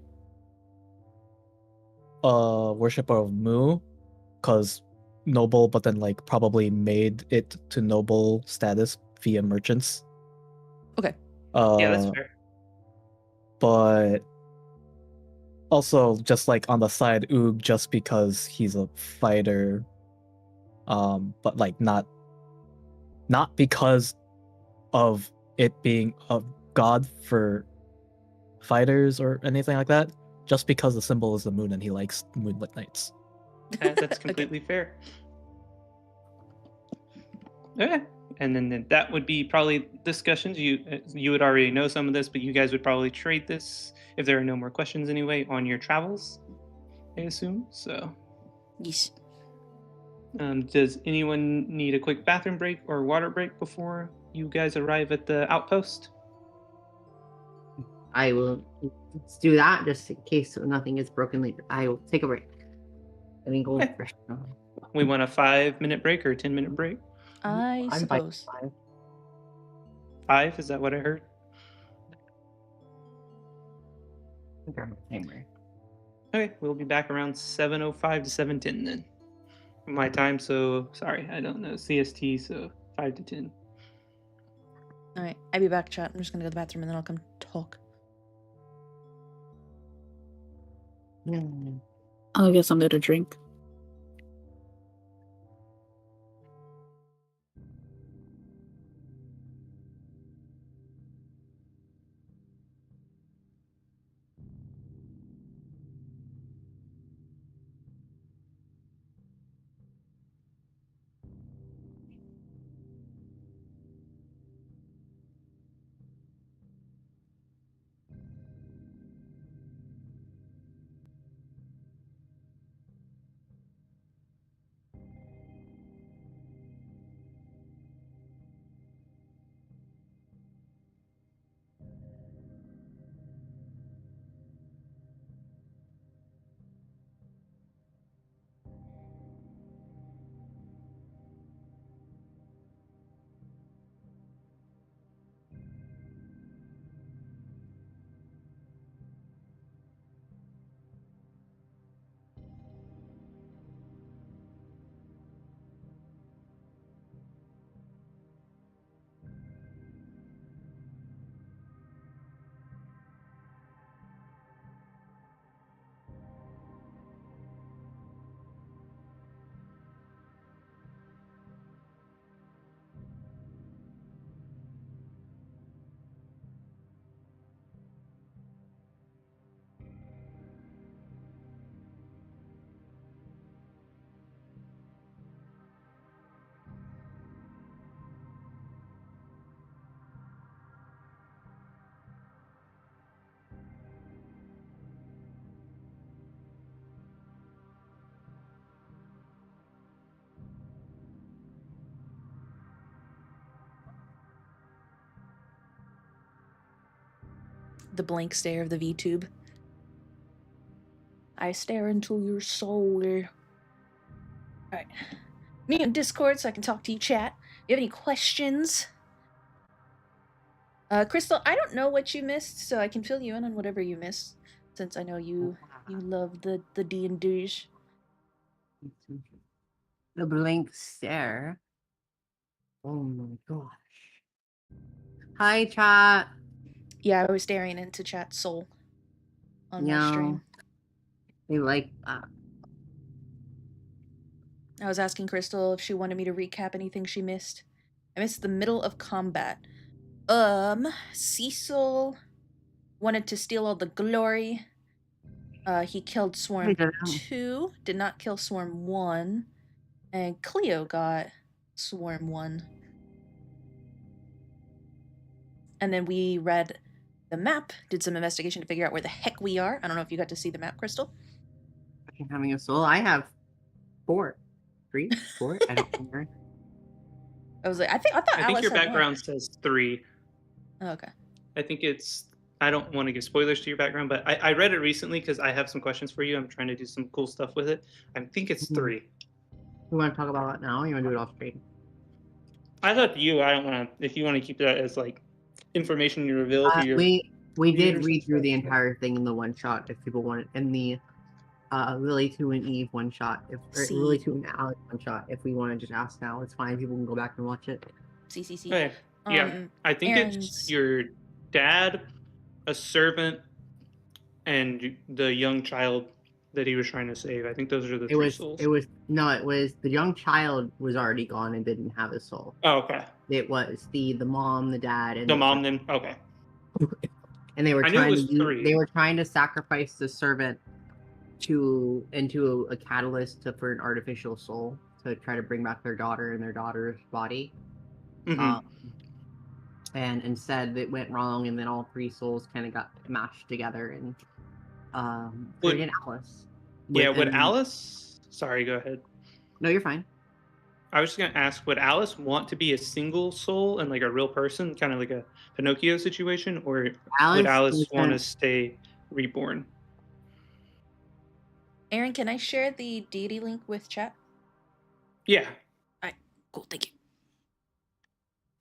a worshiper of Mu, because noble, but then like probably made it to noble status via merchants. Okay. Yeah, that's fair. But also, just like on the side, Oog, just because he's a fighter, but like not because of it being a god for fighters or anything like that. Just because the symbol is the moon and he likes moonlit nights. That's completely fair. Okay. And then that would be probably discussions. You would already know some of this, but you guys would probably trade this if there are no more questions anyway on your travels, I assume. So, yes. Does anyone need a quick bathroom break or water break before you guys arrive at the outpost? I will. Let's do that just in case nothing is broken later. I will take a break. I mean, go Okay. fresh. We want a 5-minute break or a 10-minute break? I suppose. 5? Is that what I heard? Okay, we'll be back around 7:05 to 7:10 then. My time, so sorry, I don't know CST, so 5 to 10. All right, I'll be back, chat. I'm just gonna go to the bathroom and then I'll come talk. I'll get something to drink. The blank stare of the VTube. I stare into your soul. Alright. Meet in Discord so I can talk to you, chat. If you have any questions? Crystal, I don't know what you missed, so I can fill you in on whatever you missed, since I know you love the D&Ds. The blank stare. Oh my gosh. Hi, chat. Yeah, I was staring into chat's soul on my stream. They like that. I was asking Crystal if she wanted me to recap anything she missed. I missed the middle of combat. Cecil wanted to steal all the glory. He killed Swarm 2, did not kill Swarm 1, and Cleo got Swarm 1. And then we read the map, did some investigation to figure out where the heck we are. I don't know if you got to see the map, Crystal. Having a soul. I have 4. 3? 4? I don't remember. I was like, I thought I think Alice your had background says 3. Oh, okay. I think it's. I don't want to give spoilers to your background, but I read it recently because I have some questions for you. I'm trying to do some cool stuff with it. I think it's 3. You want to talk about it now? Or you want to do it off screen? I thought you. I don't want to. If you want to keep that as like information you reveal to your. We did viewers read and through stuff, the so- entire thing in the one shot. If people want it, in the Lily 2 and Eve one shot. If See. Lily 2 and Alex one shot. If we want to just ask now, it's fine. People can go back and watch it. See. Okay. Yeah, I think it's Aaron's- your dad, a servant, and the young child that he was trying to save. I think those are the three souls. It was the young child was already gone and didn't have a soul. Oh, okay. It was the mom, the dad, and The mom then. Okay. and they were I knew it trying was to 3. they were trying to sacrifice the servant into a catalyst for an artificial soul to try to bring back their daughter in their daughter's body. Mhm. And instead it went wrong, and then all 3 souls kind of got mashed together and created Alice. Would Alice? Sorry, go ahead. No, you're fine. I was just gonna ask: would Alice want to be a single soul and like a real person, kind of like a Pinocchio situation, or would Alice want to stay reborn? Aaron, can I share the deity link with chat? Yeah. Alright, cool, thank you.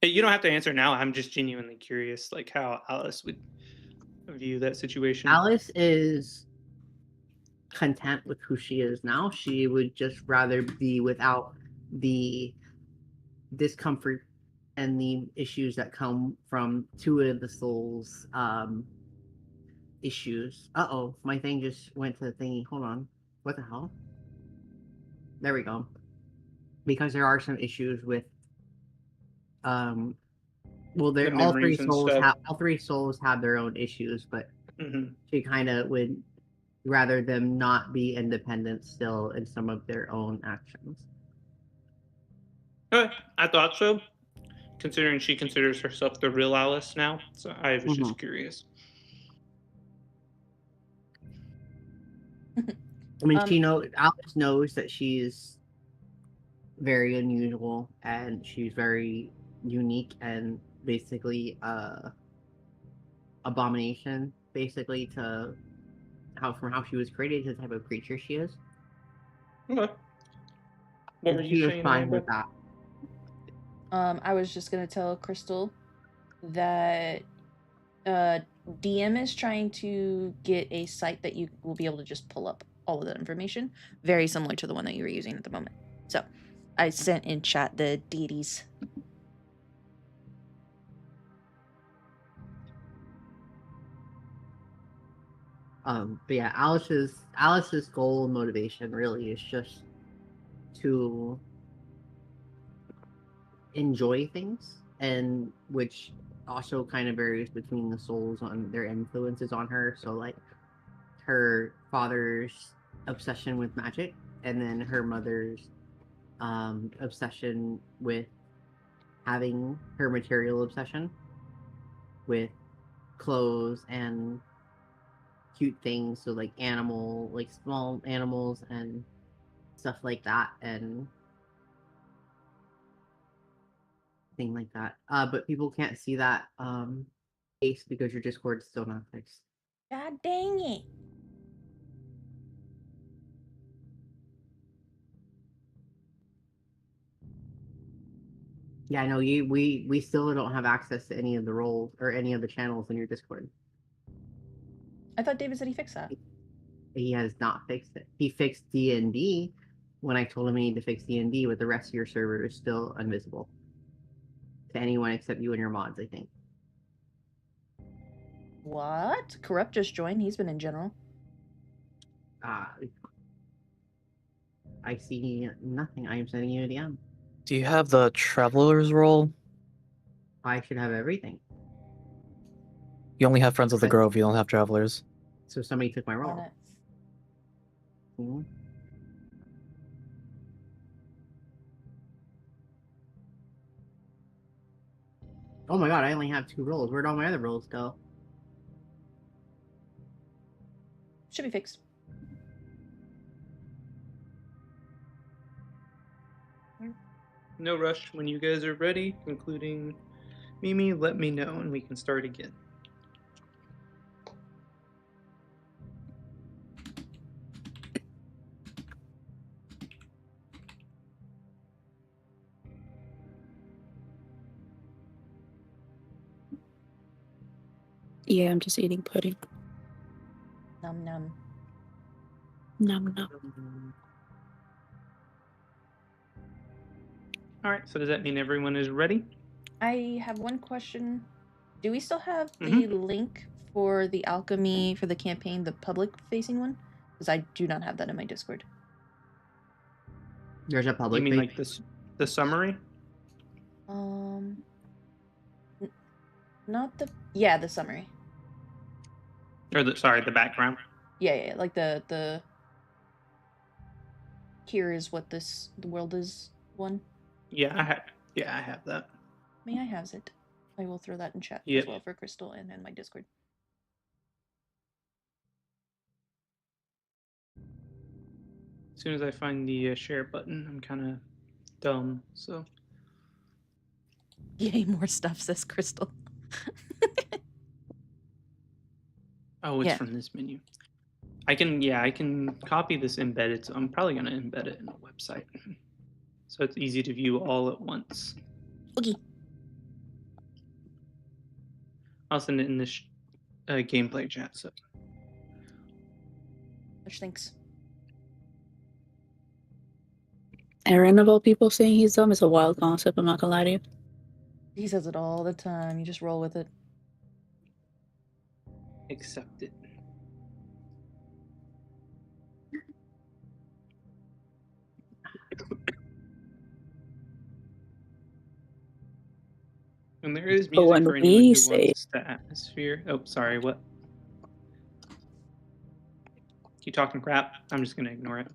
Hey, you don't have to answer now. I'm just genuinely curious, like how Alice would view that situation. Alice is content with who she is now. She would just rather be without the discomfort and the issues that come from 2 of the souls issues. Uh-oh, my thing just went to the thingy. Hold on. What the hell? There we go. Because there are some issues with well, The all 3 memories and souls stuff. all 3 souls have their own issues, but Mhm. she kind of would rather them not be independent still in some of their own actions. Okay, I thought so, considering she considers herself the real Alice now. So I was just curious. I mean, Alice knows that she's very unusual and she's very unique and basically abomination, basically to how she was created, to the type of creature she is. Okay. What were She you was saying, fine Amanda? with that. I was just gonna tell Crystal that DM is trying to get a site that you will be able to just pull up all of that information, very similar to the one that you were using at the moment. So I sent in chat the deities. But yeah, Alice's goal and motivation really is just to enjoy things, and which also kind of varies between the souls on their influences on her. So like her father's obsession with magic, and then her mother's obsession with having her material obsession with clothes and cute things, so like small animals and stuff like that, and thing like that. But people can't see that case because your Discord is still not fixed. God dang it. Yeah, I know we still don't have access to any of the roles or any of the channels in your Discord. I thought David said he fixed that. He has not fixed it. He fixed D&D when I told him he need to fix D&D, but the rest of your server is still invisible to anyone except you and your mods, I think. What? Corrupt just joined. He's been in general. I see nothing. I am sending you a DM. Do you have the Traveler's role? I should have everything. You only have Friends of the But- Grove, you don't have Travelers. So somebody took my On role. it. Mhm. Oh my god, I only have 2 roles. Where'd all my other roles go? Should be fixed. No rush. When you guys are ready, including Mimi, let me know and we can start again. Yeah, I'm just eating pudding. Num num. Num num. All right. So does that mean everyone is ready? I have one question. Do we still have the Mhm. link for the alchemy for the campaign, the public facing one? Because I do not have that in my Discord. There's a You public mean page. like this, the summary, N- not the the summary. or the background? Yeah, like the here is what the world is one. Yeah, I have. Yeah, I have that. May I have it? I will throw that in chat Yep. as well for Crystal and in my Discord. As soon as I find the share button, I'm kind of dumb. So Yay, more stuff, says Crystal. oh, it's Yeah. from this menu. I can copy this embedded. So I'm probably gonna embed it in the website, so it's easy to view all at once. Okay. I'll send it in this gameplay chat. So Which thanks. Aaron, of all people, saying he's dumb is a wild concept. I'm not gonna lie to you. He says it all the time. You just roll with it. accept it. And there is But music when for anyone we who say wants the atmosphere. Oh, sorry, what? Keep talking crap. I'm just gonna ignore it.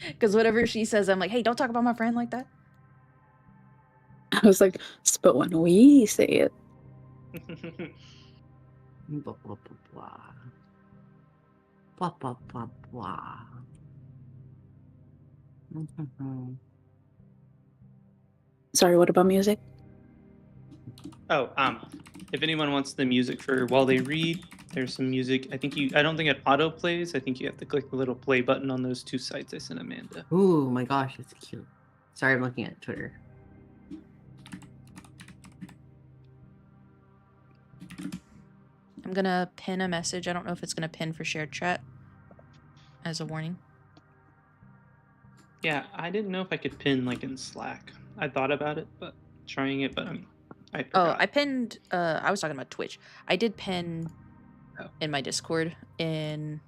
Because whatever she says, I'm like, hey, don't talk about my friend like that. I was like, but when we say it, Blah, blah, blah, blah. Blah, blah, blah, blah. Mhm. sorry, what about music? Oh, if anyone wants the music for while they read, there's some music. I don't think it auto plays. I think you have to click the little play button on those 2 sites I sent Amanda. Ooh, my gosh, it's cute. Sorry, I'm looking at Twitter. I'm gonna pin a message. I don't know if it's gonna pin for shared chat as a warning. Yeah, I didn't know if I could pin like in Slack. I thought about it, but trying it, but I Oh, forgot. I pinned. I was talking about Twitch. I did pin Oh. in my Discord. In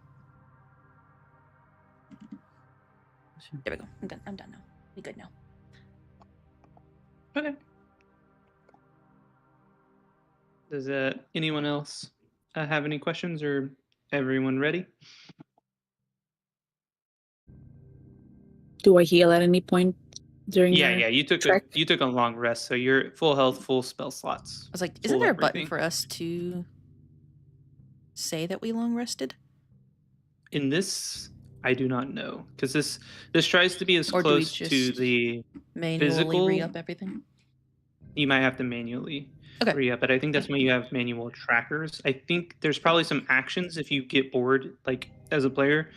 there we go. I'm done. I'm done now. We good now. Okay. Does anyone else have any questions, or everyone ready? Do I heal at any point during Yeah, the you took trek? a long rest, so you're full health, full spell slots. I was like, isn't full there a button everything. for us to say that we long rested? In this, I do not know, because this tries to be as Or do we close to just the manually physical. re-up everything? You might have to manually Okay. re-up, but I think that's why you have manual trackers. I think there's probably some actions if you get bored, like as a player,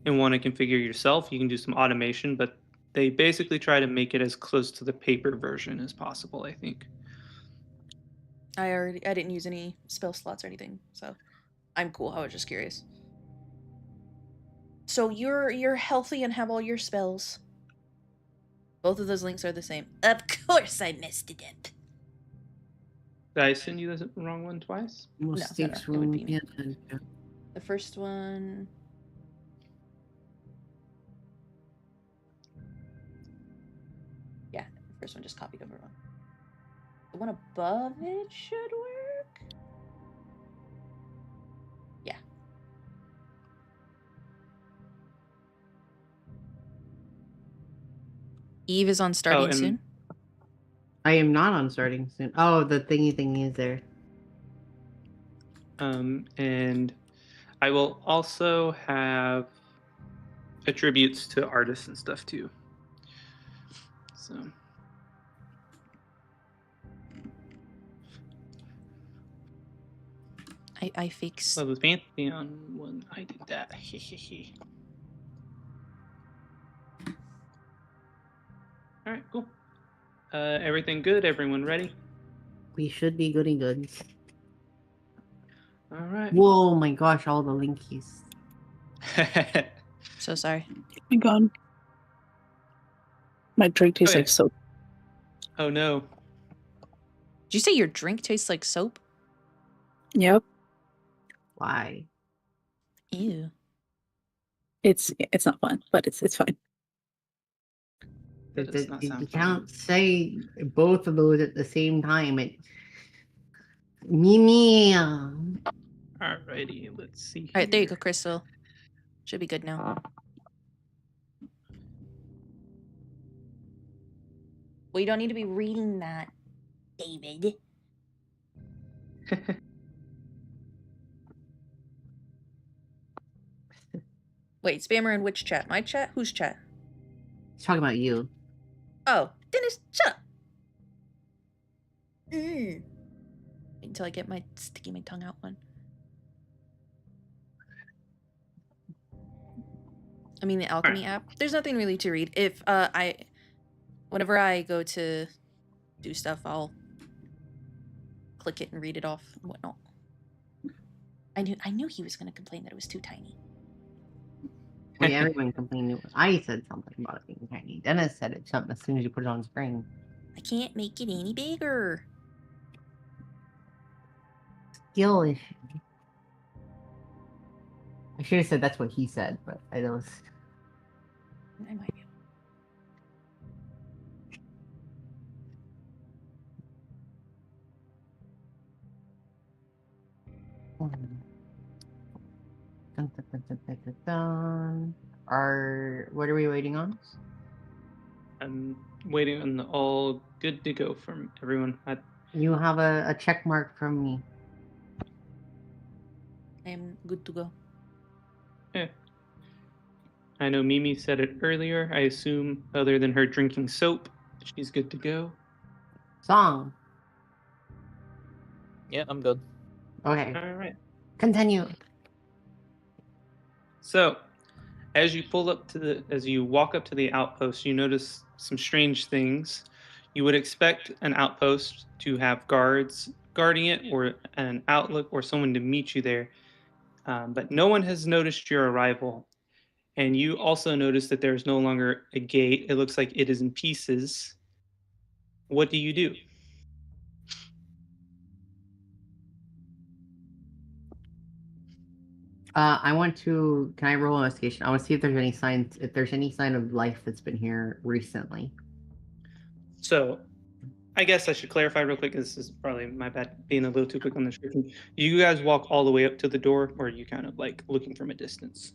and want to configure yourself, you can do some automation, but they basically try to make it as close to the paper version as possible, I think. I didn't use any spell slots or anything, so I'm cool. I was just curious. So you're healthy and have all your spells. Both of those links are the same. Of course I messed it up. Did I send you the wrong one twice? Mistakes it would be from me. attention. The first one. First one just copied over one. The one above it should work. Yeah. Eve is on starting and- soon. I am not on starting soon. Oh, the thingy is there. And I will also have attributes to artists and stuff too. So I fixed. the Pantheon one, I did that. All right, cool. Everything good? Everyone ready? We should be goody goods. All right. Whoa, my gosh, all the linkies. So sorry. Oh my god. My drink tastes Okay. like soap. Oh no. Did you say your drink tastes like soap? Yep. Why? Ew. It's not fun, but it's fine. That does not You sound can't say both of those at the same time. Mimi. Alrighty, let's see. All right, there you go, here. Crystal. Should be good now. Well, you don't need to be reading that, David. Wait, spammer in which chat? My chat? Whose chat? He's talking about you. Oh, Dennis, shut up. Wait until I get my sticky my tongue out one. I mean the alchemy app. There's nothing really to read. If whenever I go to do stuff, I'll click it and read it off and whatnot. I knew he was gonna complain that it was too tiny. Wait, everyone complained. I said something about it being tiny. Dennis said it something as soon as you put it on screen. I can't make it any bigger. Skill issue. I should have said that's what he said, but I don't. I might be. Dun, dun, dun, dun, dun, dun, dun. What are we waiting on? I'm waiting on the all good to go from everyone. You have a check mark from me. I am good to go. Yeah. I know Mimi said it earlier. I assume, other than her drinking soap, she's good to go. Song. Yeah, I'm good. Okay. All right. Continue. So, as you walk up to the outpost, you notice some strange things. You would expect an outpost to have guards guarding it, or an outlook, or someone to meet you there. But no one has noticed your arrival. And you also notice that there is no longer a gate. It looks like it is in pieces. What do you do? I want to. Can I roll investigation? I want to see if there's any signs. If there's any sign of life that's been here recently. So, I guess I should clarify real quick. This is probably my bad, being a little too quick on the description. You guys walk all the way up to the door, or are you kind of like looking from a distance?